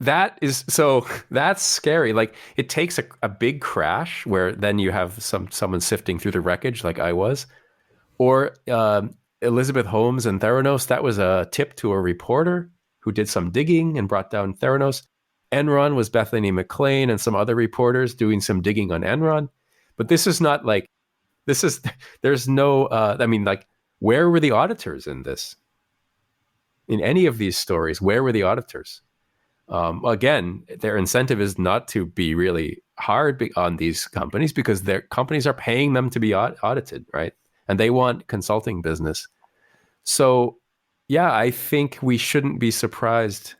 That's scary. Like, it takes a big crash where then you have someone sifting through the wreckage, like I was, or Elizabeth Holmes and Theranos. That was a tip to a reporter who did some digging and brought down Theranos. Enron was Bethany McLean and some other reporters doing some digging on Enron. But this is not like, there's no, where were the auditors in this? In any of these stories, where were the auditors? Again, their incentive is not to be really hard on these companies, because their companies are paying them to be audited, right? And they want consulting business. So, yeah, I think we shouldn't be surprised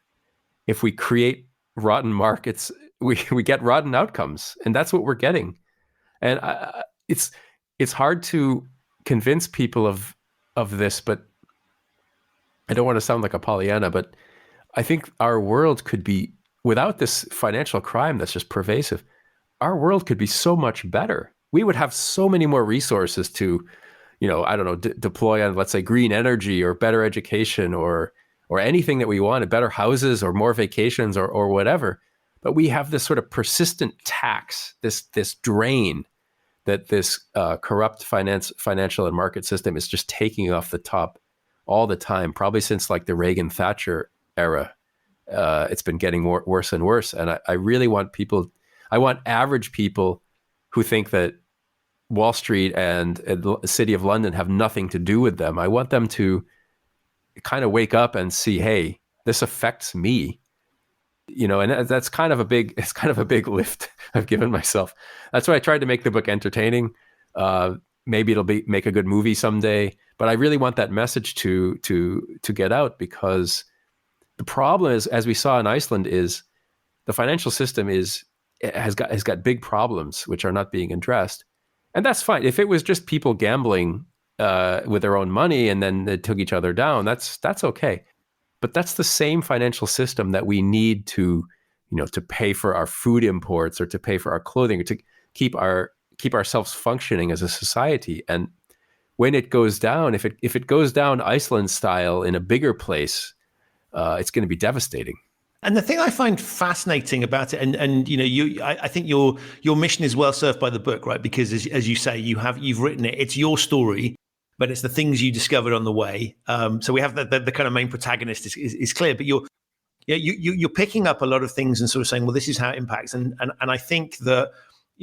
if we create rotten markets, we get rotten outcomes, and that's what we're getting. And it's hard to convince people of this, but I don't want to sound like a Pollyanna, but I think our world could be, without this financial crime that's just pervasive, our world could be so much better. We would have so many more resources to, deploy on, let's say, green energy or better education or anything that we want, better houses or more vacations or whatever. But we have this sort of persistent tax, this drain that this corrupt financial and market system is just taking off the top all the time, probably since like the Reagan-Thatcher era. it's been getting worse and worse. And I really want I want average people who think that Wall Street and the City of London have nothing to do with them. I want them to kind of wake up and see, hey, this affects me. And that's kind of a big lift I've given myself. That's why I tried to make the book entertaining. Maybe it'll make a good movie someday, but I really want that message to get out, because the problem is, as we saw in Iceland, is the financial system has got big problems which are not being addressed. And that's fine. If it was just people gambling with their own money and then they took each other down, that's okay. But that's the same financial system that we need to pay for our food imports, or to pay for our clothing, or to keep ourselves functioning as a society. And when it goes down, if it goes down Iceland style in a bigger place, it's going to be devastating. And the thing I find fascinating about it, I think your mission is well served by the book, right? Because as you say, you've written it. It's your story, but it's the things you discovered on the way. So we have the kind of main protagonist is clear, but you're picking up a lot of things and sort of saying, well, this is how it impacts. And I think that,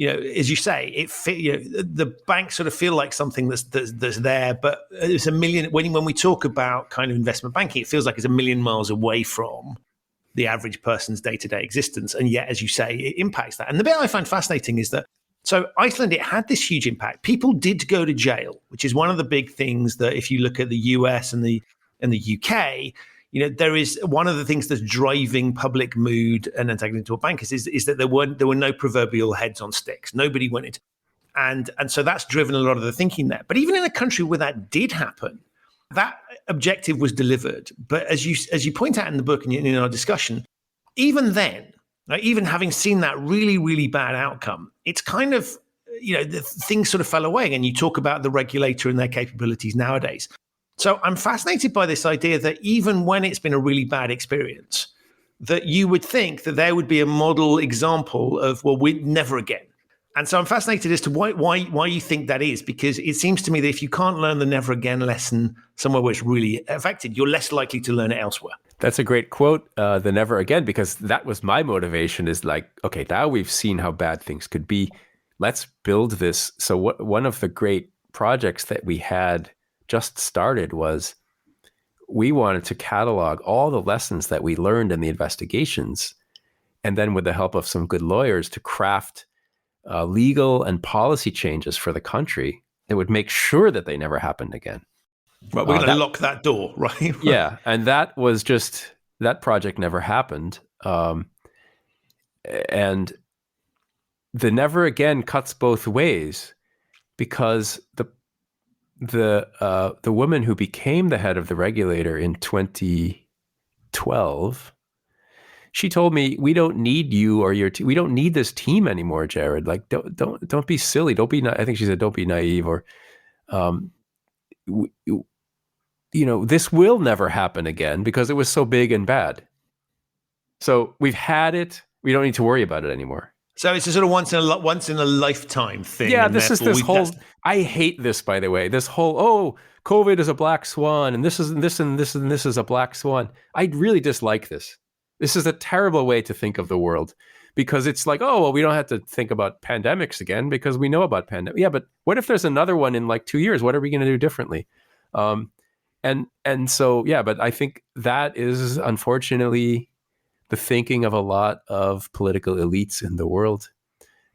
as you say, the banks sort of feel like something that's there, but it's a million. When we talk about kind of investment banking, it feels like it's a million miles away from the average person's day-to-day existence. And yet, as you say, it impacts that. And the bit I find fascinating is that, so Iceland, it had this huge impact. People did go to jail, which is one of the big things that, if you look at the US and the UK, there is one of the things that's driving public mood and antagonism to bankers is that there were no proverbial heads on sticks. Nobody went into, and so that's driven a lot of the thinking there. But even in a country where that did happen, that objective was delivered. But as you point out in the book and in our discussion, even then, even having seen that really, really bad outcome, it's kind of, the things sort of fell away. And you talk about the regulator and their capabilities nowadays. So I'm fascinated by this idea that even when it's been a really bad experience, that you would think that there would be a model example of, well, we never again. And so I'm fascinated as to why you think that is, because it seems to me that if you can't learn the never again lesson somewhere where it's really affected, you're less likely to learn it elsewhere. That's a great quote, the never again, because that was my motivation, is like, okay, now we've seen how bad things could be. Let's build this. So one of the great projects that we had just started was, we wanted to catalog all the lessons that we learned in the investigations, and then with the help of some good lawyers, to craft legal and policy changes for the country that would make sure that they never happened again. Right, we're going to lock that door, right? Yeah, and that project never happened. And the never again cuts both ways, because the woman who became the head of the regulator in 2012, she told me, we don't need you or your team. We don't need this team anymore, Jared. Like, don't be silly. Don't be. I think she said, don't be naive, or, this will never happen again because it was so big and bad. So we've had it. We don't need to worry about it anymore. So it's a sort of once in a lifetime thing. Yeah, this is this whole. I hate this, by the way. This whole COVID is a black swan, and this is a black swan. I really dislike this. This is a terrible way to think of the world, because it's like, oh, well, we don't have to think about pandemics again because we know about pandemic. Yeah, but what if there's another one in like 2 years? What are we going to do differently? And so, yeah, but I think that is unfortunately the thinking of a lot of political elites in the world.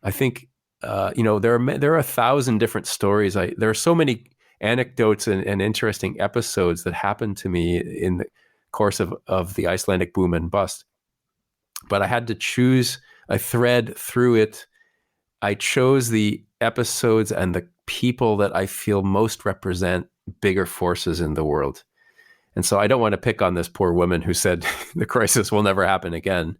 I think, there are 1,000 different stories. There are so many anecdotes and interesting episodes that happened to me in the course of the Icelandic boom and bust. But I had to choose a thread through it. I chose the episodes and the people that I feel most represent bigger forces in the world. And so I don't want to pick on this poor woman who said the crisis will never happen again.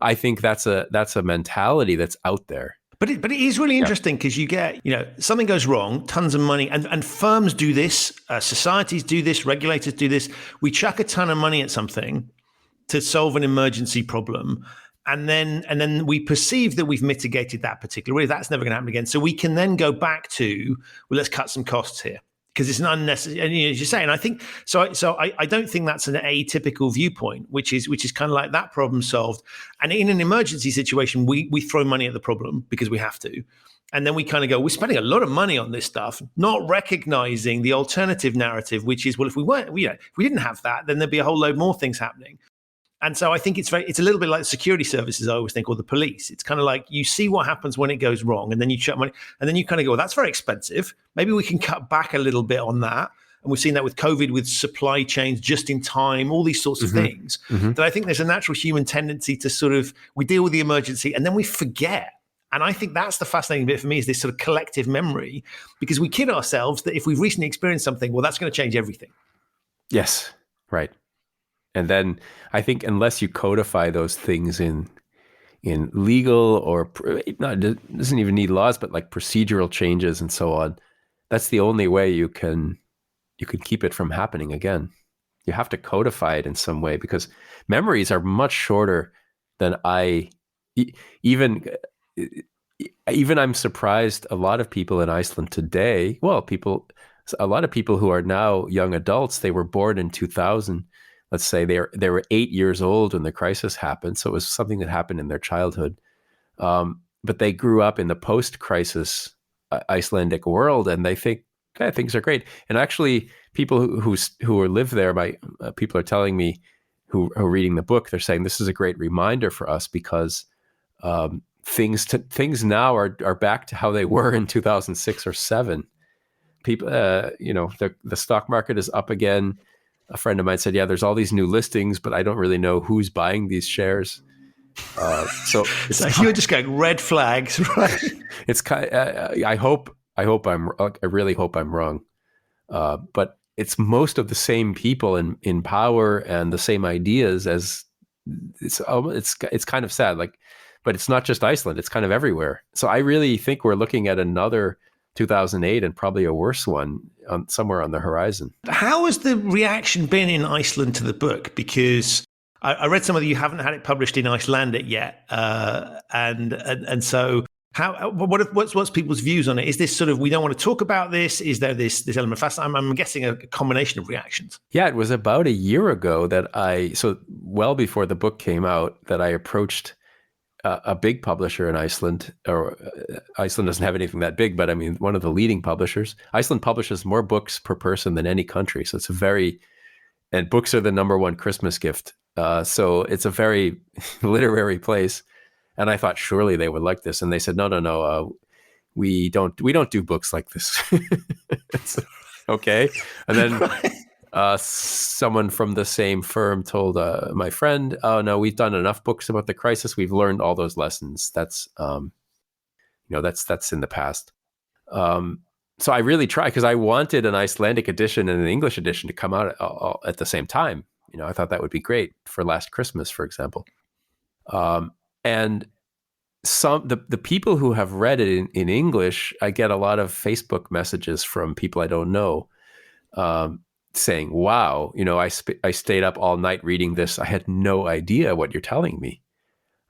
I think that's a mentality that's out there. But it is really interesting, because you get, something goes wrong, tons of money, and firms do this, societies do this, regulators do this. We chuck a ton of money at something to solve an emergency problem, and then we perceive that we've mitigated that particular way. That's never going to happen again. So we can then go back to, well, let's cut some costs here. because it's an unnecessary. And as you say, and I think so. I don't think that's an atypical viewpoint, which is kind of like that problem solved. And in an emergency situation, we throw money at the problem because we have to. And then we kind of go, we're spending a lot of money on this stuff, not recognizing the alternative narrative, which is, well, if we didn't have that, then there'd be a whole load more things happening. And so I think it's a little bit like security services, I always think, or the police. It's kind of like you see what happens when it goes wrong, and then you shut money, and then you kind of go, well, that's very expensive. Maybe we can cut back a little bit on that. And we've seen that with COVID, with supply chains, just in time, all these sorts of things. That I think there's a natural human tendency to sort of, we deal with the emergency and then we forget. And I think that's the fascinating bit for me, is this sort of collective memory, because we kid ourselves that if we've recently experienced something, well, that's going to change everything. Yes, right. And then I think unless you codify those things in legal or it doesn't even need laws, but like procedural changes and so on, that's the only way you can keep it from happening again. You have to codify it in some way, because memories are much shorter than even I'm surprised a lot of people in Iceland today, a lot of people who are now young adults, they were born in 2000. Let's say they were 8 years old when the crisis happened. So it was something that happened in their childhood. But they grew up in the post-crisis Icelandic world, and they think, okay, things are great. And actually, people who live there, people are telling me who are reading the book, they're saying this is a great reminder for us, because things now are back to how they were in 2006 or 7. People, the stock market is up again. A friend of mine said, yeah, there's all these new listings, but I don't really know who's buying these shares. So you're just going red flags, right? It's kind. I really hope I'm wrong. But it's most of the same people in power and the same ideas as it's kind of sad. But it's not just Iceland; it's kind of everywhere. So I really think we're looking at another 2008 and probably a worse one somewhere on the horizon. How has the reaction been in Iceland to the book? Because I read some of you haven't had it published in Icelandic yet, and so what's people's views on it? Is this sort of, we don't want to talk about this? Is there this element of fast? I'm guessing a combination of reactions. Yeah, it was about a year ago so well before the book came out, that I approached a big publisher in Iceland, or Iceland doesn't have anything that big, but I mean, one of the leading publishers. Iceland publishes more books per person than any country. So it's and books are the number one Christmas gift. So it's a very literary place. And I thought surely they would like this. And they said, no, we don't do books like this. Okay. And then someone from the same firm told my friend, "Oh no, we've done enough books about the crisis. We've learned all those lessons. That's that's in the past." So I really tried, because I wanted an Icelandic edition and an English edition to come out all at the same time. I thought that would be great for Last Christmas, for example. And the people who have read it in English, I get a lot of Facebook messages from people I don't know, saying, wow, I stayed up all night reading this. I had no idea what you're telling me.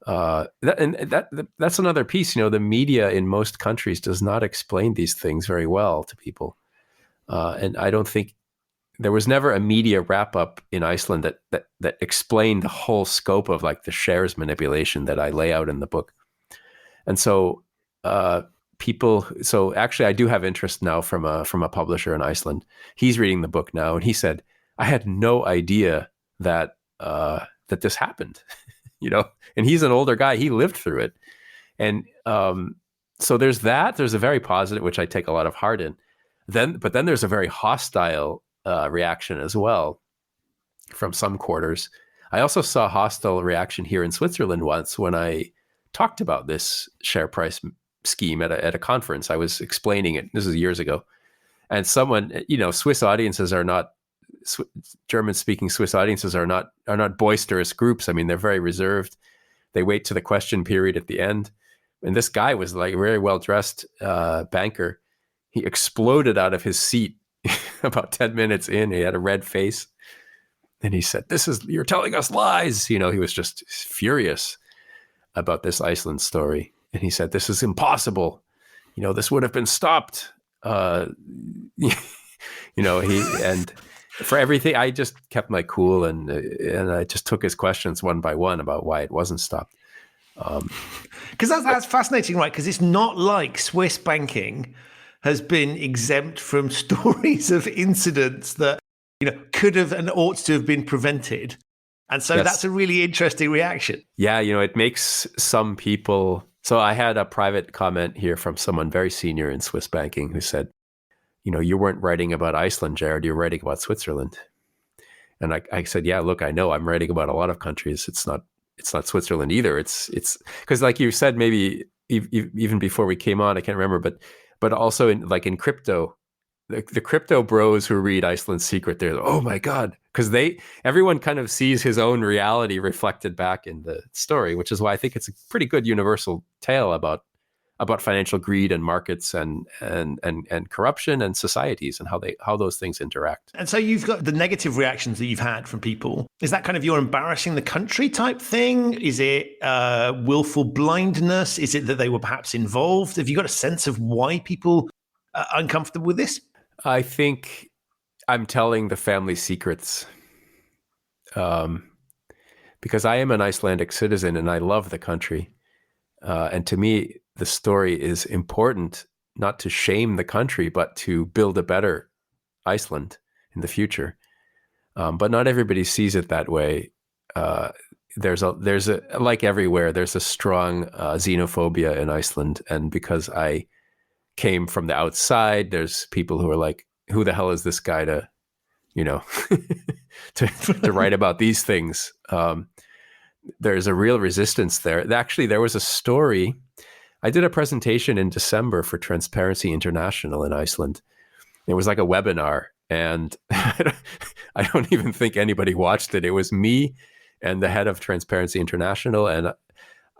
That's another piece. The media in most countries does not explain these things very well to people. And I don't think there was never a media wrap up in Iceland that explained the whole scope of like the shares manipulation that I lay out in the book. And so so actually I do have interest now from a publisher in Iceland. He's reading the book now, and he said, I had no idea that this happened, and he's an older guy. He lived through it. And so there's that. There's a very positive, which I take a lot of heart in. But then there's a very hostile reaction as well from some quarters. I also saw hostile reaction here in Switzerland once when I talked about this share price scheme at a conference. I was explaining it. This is years ago. And someone, Swiss audiences are not, German-speaking Swiss audiences are not boisterous groups. I mean, they're very reserved. They wait to the question period at the end. And this guy was like a very well-dressed banker. He exploded out of his seat about 10 minutes in. He had a red face. And he said, you're telling us lies. He was just furious about this Iceland story. And he said, this is impossible. This would have been stopped. And for everything, I just kept my cool and I just took his questions one by one about why it wasn't stopped. Because that's fascinating, right? Because it's not like Swiss banking has been exempt from stories of incidents that could have and ought to have been prevented. And so that's a really interesting reaction. Yeah, it makes some people. So I had a private comment here from someone very senior in Swiss banking who said, you weren't writing about Iceland, Jared, you're writing about Switzerland. And I said, yeah, look, I know I'm writing about a lot of countries. It's not Switzerland either. It's because, like you said, maybe even before we came on, I can't remember, but also in crypto, the crypto bros who read Iceland's Secret, they're like, oh my God, because everyone kind of sees his own reality reflected back in the story, which is why I think it's a pretty good universal tale about financial greed and markets and corruption and societies and how those things interact. And so you've got the negative reactions that you've had from people. Is that kind of you're embarrassing the country type thing? Is it willful blindness? Is it that they were perhaps involved? Have you got a sense of why people are uncomfortable with this? I think I'm telling the family secrets because I am an Icelandic citizen and I love the country. And to me, the story is important, not to shame the country, but to build a better Iceland in the future. But not everybody sees it that way. There's a like everywhere, there's a strong xenophobia in Iceland. And because I came from the outside, there's people who are like, who the hell is this guy to write about these things? There's a real resistance there. Actually, there was a story. I did a presentation in December for Transparency International in Iceland. It was like a webinar, and I don't even think anybody watched it. It was me and the head of Transparency International, and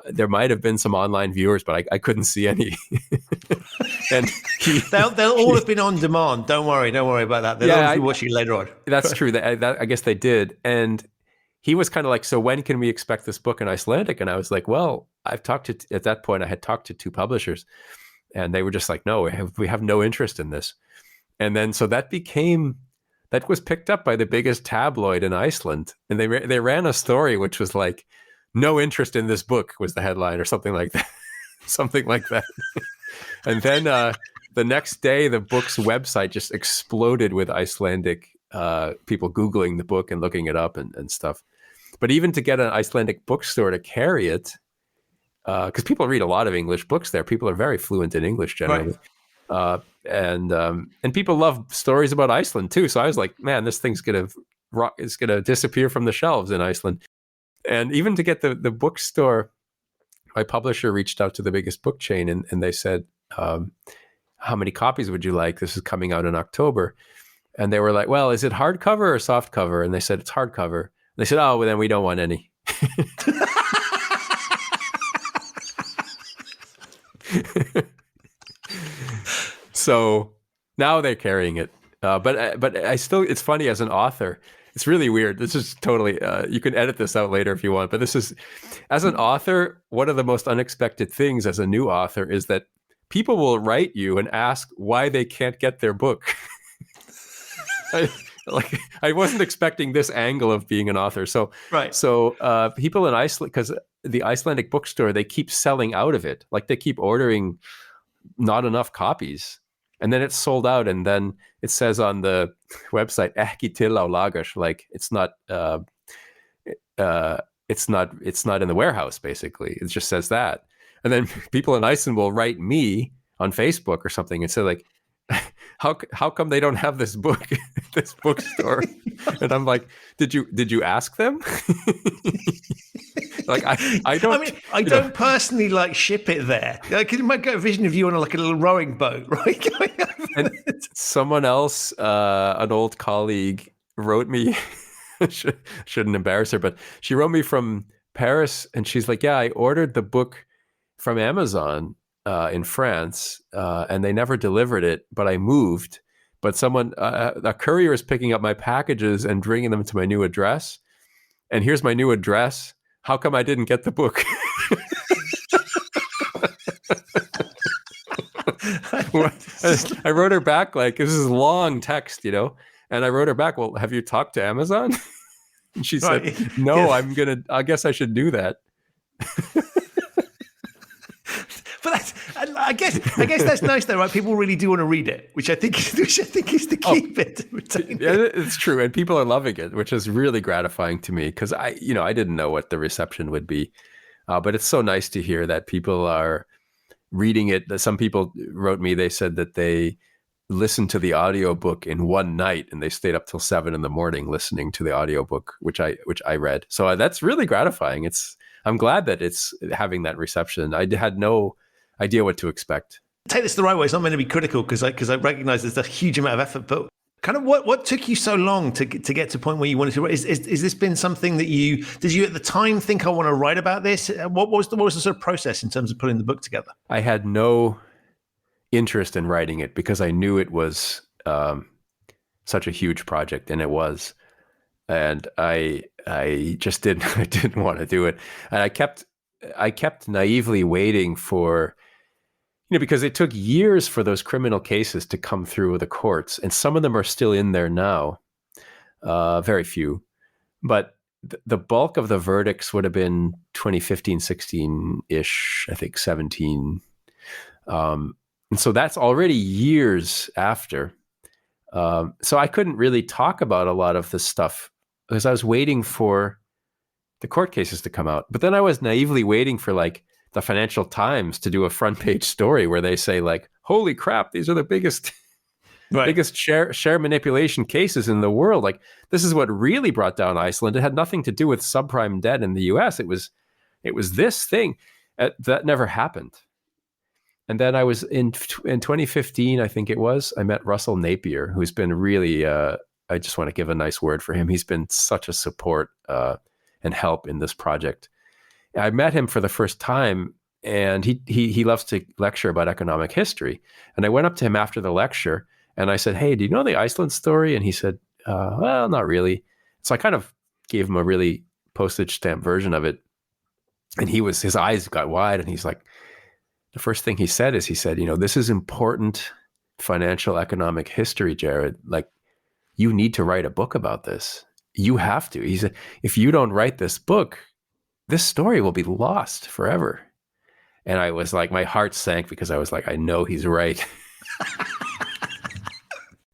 there might have been some online viewers, but I couldn't see any. And they'll all have been on demand. Don't worry about that. They'll all be watching later on. That's true. I guess they did. And he was kind of like, so when can we expect this book in Icelandic? And I was like, well, at that point, I had talked to 2 publishers, and they were just like, no, we have no interest in this. And then so that was picked up by the biggest tabloid in Iceland, and they ran a story which was like, no interest in this book was the headline, or something like that. Something like that. And then the next day, the book's website just exploded with Icelandic people Googling the book and looking it up and stuff. But even to get an Icelandic bookstore to carry it, because people read a lot of English books there. People are very fluent in English generally. Right. And people love stories about Iceland too. So I was like, man, this thing's it's gonna disappear from the shelves in Iceland. And even to get the bookstore, my publisher reached out to the biggest book chain and they said, how many copies would you like? This is coming out in October. And they were like, well, is it hardcover or softcover? And they said, it's hardcover. And they said, oh, well, then we don't want any. So now they're carrying it. But I still, it's funny as an author. It's really weird. This is totally, you can edit this out later if you want, but this is, as an author, one of the most unexpected things as a new author is that people will write you and ask why they can't get their book. I wasn't expecting this angle of being an author. So, right. So people in Iceland, because the Icelandic bookstore, they keep selling out of it. Like they keep ordering not enough copies. And then it's sold out, and then it says on the website "ekki til á lager," like it's not in the warehouse. Basically, it just says that. And then people in Iceland will write me on Facebook or something and say like, "How come they don't have this book at this bookstore?" And I'm like, "Did you ask them?" Like I don't. I mean, I don't personally like ship it there. I can get a vision of you on like a little rowing boat, right? And someone else, an old colleague, wrote me. Shouldn't embarrass her, but she wrote me from Paris, and she's like, "Yeah, I ordered the book from Amazon in France, and they never delivered it. But I moved. But someone, a courier, is picking up my packages and bringing them to my new address. And here's my new address. How come I didn't get the book?" I wrote her back like, this is long text, and I wrote her back, well, have you talked to Amazon? And she said, no, I guess I should do that. But I guess that's nice though, right? People really do want to read it, which I think is the key bit. Yeah, it's true, and people are loving it, which is really gratifying to me because I didn't know what the reception would be, but it's so nice to hear that people are reading it. Some people wrote me; they said that they listened to the audiobook in one night and they stayed up till 7 a.m. listening to the audiobook, which I read. So that's really gratifying. I'm glad that it's having that reception. I had no idea what to expect. Take this the right way. It's not meant to be critical because I recognize there's a huge amount of effort, but kind of what took you so long to get to a point where you wanted to write? Is this been something that did you at the time think I want to write about this? What was the sort of process in terms of putting the book together? I had no interest in writing it because I knew it was such a huge project, and it was, and I just didn't want to do it, and I kept naively waiting for, because it took years for those criminal cases to come through the courts, and some of them are still in there now, very few, but the bulk of the verdicts would have been 2015, 16-ish, I think 17. And so that's already years after. So I couldn't really talk about a lot of this stuff because I was waiting for the court cases to come out. But then I was naively waiting for like the Financial Times to do a front page story where they say like, holy crap, these are the biggest share manipulation cases in the world. Like, this is what really brought down Iceland. It had nothing to do with subprime debt in the US. It was this thing. That never happened. And then I was in 2015, I think it was, I met Russell Napier, who's been really, I just want to give a nice word for him. He's been such a support and help in this project. I met him for the first time, and he loves to lecture about economic history. And I went up to him after the lecture, and I said, hey, do you know the Iceland story? And he said, well, not really. So I kind of gave him a really postage stamp version of it. And his eyes got wide, and he's like, the first thing he said, this is important financial economic history, Jared. Like, you need to write a book about this. You have to. He said, if you don't write this book, this story will be lost forever. And I was like, my heart sank because I was like, I know he's right.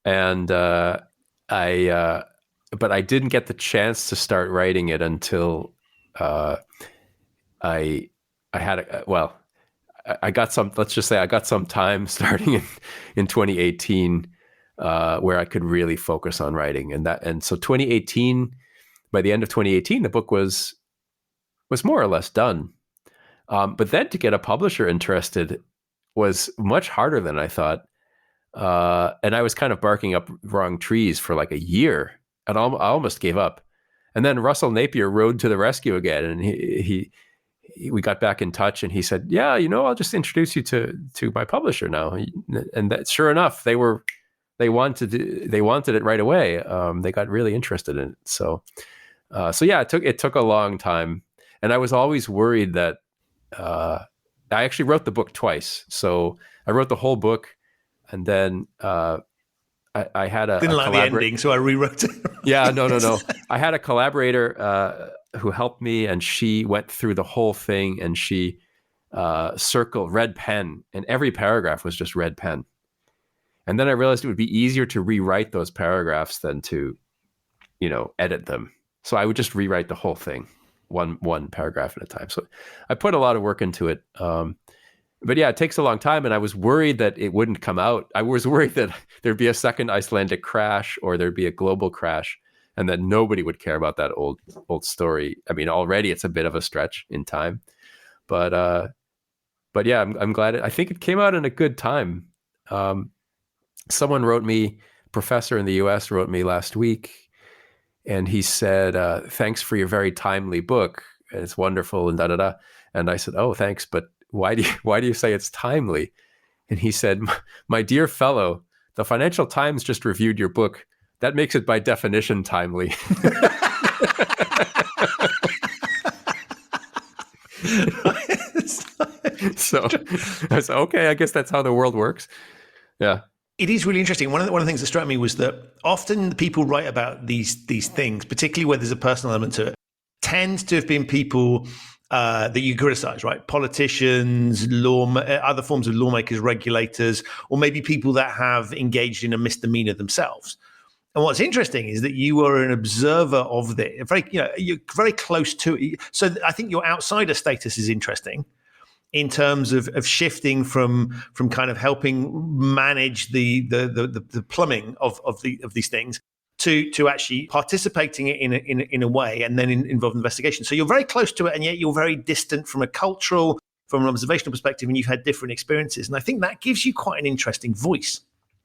And but I didn't get the chance to start writing it until I got some time starting in 2018 where I could really focus on writing, and so 2018, by the end of 2018, the book was more or less done. But then to get a publisher interested was much harder than I thought, and I was kind of barking up wrong trees for like a year, and I almost gave up. And then Russell Napier rode to the rescue again, and we got back in touch, and he said, yeah, I'll just introduce you to my publisher now. And that, sure enough, they wanted it right away. They got really interested in it. So yeah, it took a long time. And I was always worried that, I actually wrote the book twice. So I wrote the whole book, and then, I had didn't like the ending, so I rewrote it. Yeah, no. I had a collaborator, who helped me, and she went through the whole thing, and she circled red pen, and every paragraph was just red pen. And then I realized it would be easier to rewrite those paragraphs than to, edit them. So I would just rewrite the whole thing, one paragraph at a time. So I put a lot of work into it. But yeah, it takes a long time, and I was worried that it wouldn't come out. I was worried that there'd be a second Icelandic crash, or there'd be a global crash, and that nobody would care about that old story. I mean, already it's a bit of a stretch in time, but yeah, I'm glad. I think it came out in a good time. Someone wrote me, a professor in the US wrote me last week, and he said, thanks for your very timely book. It's wonderful, and da-da-da. And I said, oh, thanks, but why do you say it's timely? And he said, my dear fellow, the Financial Times just reviewed your book. That makes it by definition timely. So I said, okay, I guess that's how the world works. Yeah. It is really interesting. One of the things that struck me was that often the people write about these things, particularly where there's a personal element to it, tends to have been people that you criticize, right? Politicians, other forms of lawmakers, regulators, or maybe people that have engaged in a misdemeanor themselves. And what's interesting is that you are an observer of you're very close to it. So I think your outsider status is interesting in terms of shifting from kind of helping manage the plumbing of these things to actually participating in a way and then involved in investigation. So you're very close to it, and yet you're very distant from from an observational perspective, and you've had different experiences. And I think that gives you quite an interesting voice.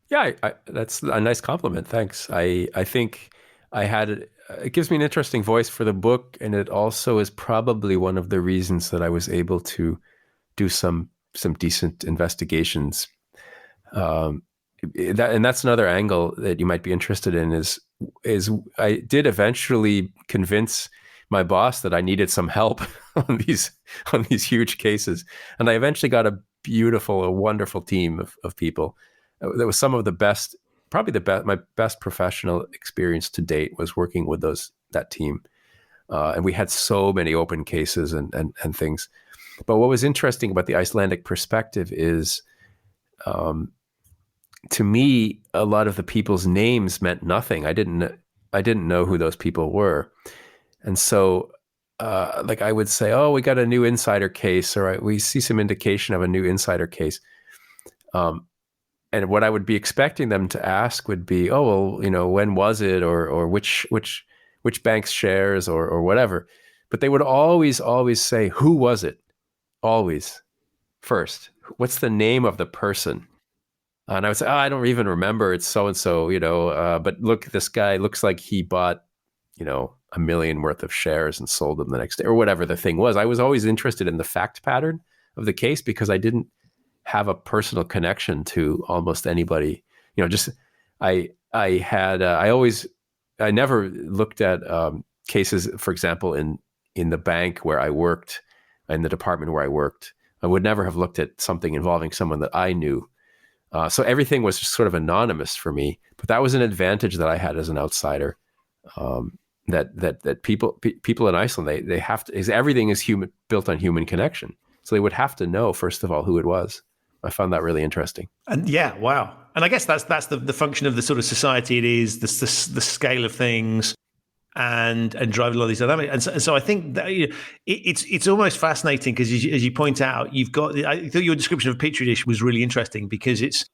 Yeah, that's a nice compliment. Thanks. I think it gives me an interesting voice for the book, and it also is probably one of the reasons that I was able to do some decent investigations. And that's another angle that you might be interested in is I did eventually convince my boss that I needed some help on these huge cases. And I eventually got a wonderful team of people. That was some of the best, probably my best professional experience to date was working with that team. And we had so many open cases and things. But what was interesting about the Icelandic perspective is, to me, a lot of the people's names meant nothing. I didn't know who those people were. And so, like I would say, oh, we got a new insider case, or we see some indication of a new insider case. And what I would be expecting them to ask would be, oh, well, when was it, or which bank's shares, or whatever. But they would always say, who was it? Always first. What's the name of the person? And I would say, I don't even remember. It's so and so, But look, this guy looks like he bought, $1 million worth of shares and sold them the next day, or whatever the thing was. I was always interested in the fact pattern of the case because I didn't have a personal connection to almost anybody. I never looked at cases, for example, in the bank where I worked, in the department where I worked. I would never have looked at something involving someone that I knew. So everything was just sort of anonymous for me. But that was an advantage that I had as an outsider. That people in Iceland, they have to, everything is built on human connection. So they would have to know, first of all, who it was. I found that really interesting. And yeah, wow. And I guess that's the function of the sort of society it is, the scale of things, and driving a lot of these dynamics. And so I think that it's almost fascinating because as you point out, you've got. I thought your description of Petri dish was really interesting because it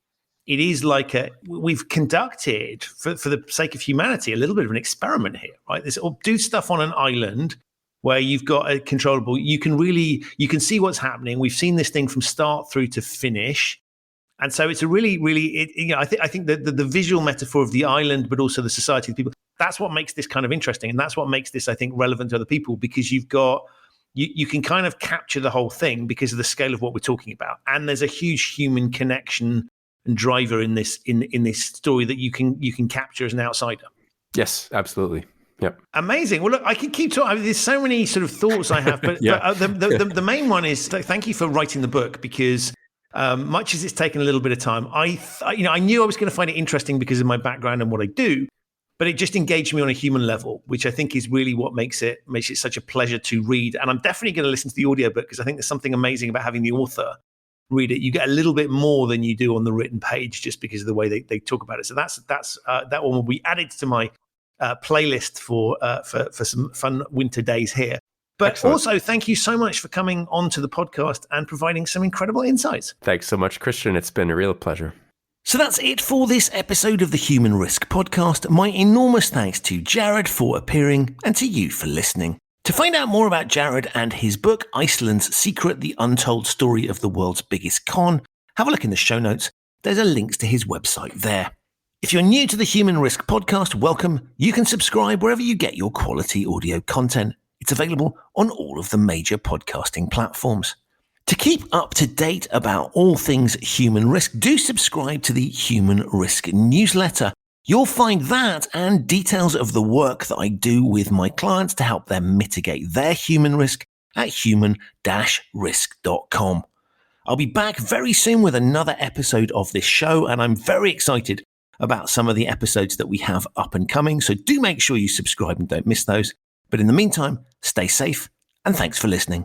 is like we've conducted for the sake of humanity a little bit of an experiment here, right? Do stuff on an island where you've got a controllable. You can see what's happening. We've seen this thing from start through to finish. And so it's a really, really, I think that the visual metaphor of the island, but also the society of people, that's what makes this kind of interesting. And that's what makes this, I think, relevant to other people, because you've got, you can kind of capture the whole thing because of the scale of what we're talking about. And there's a huge human connection and driver in this story that you can capture as an outsider. Yes, absolutely. Yep. Amazing. Well, look, I could keep talking. I mean, there's so many sort of thoughts I have, but, but the main one is thank you for writing the book, because much as it's taken a little bit of time, I knew I was going to find it interesting because of my background and what I do, but it just engaged me on a human level, which I think is really what makes it such a pleasure to read. And I'm definitely going to listen to the audiobook because I think there's something amazing about having the author read it. You get a little bit more than you do on the written page just because of the way they talk about it. So that one will be added to my playlist for some fun winter days here. But Excellent. Also, thank you so much for coming onto the podcast and providing some incredible insights. Thanks so much, Christian. It's been a real pleasure. So that's it for this episode of the Human Risk Podcast. My enormous thanks to Jared for appearing and to you for listening. To find out more about Jared and his book, Iceland's Secret, The Untold Story of the World's Biggest Con, have a look in the show notes. There's a link to his website there. If you're new to the Human Risk Podcast, welcome. You can subscribe wherever you get your quality audio content. It's available on all of the major podcasting platforms. To keep up to date about all things human risk, do subscribe to the Human Risk newsletter. You'll find that and details of the work that I do with my clients to help them mitigate their human risk at human-risk.com. I'll be back very soon with another episode of this show, and I'm very excited about some of the episodes that we have up and coming. So do make sure you subscribe and don't miss those. But in the meantime, stay safe and thanks for listening.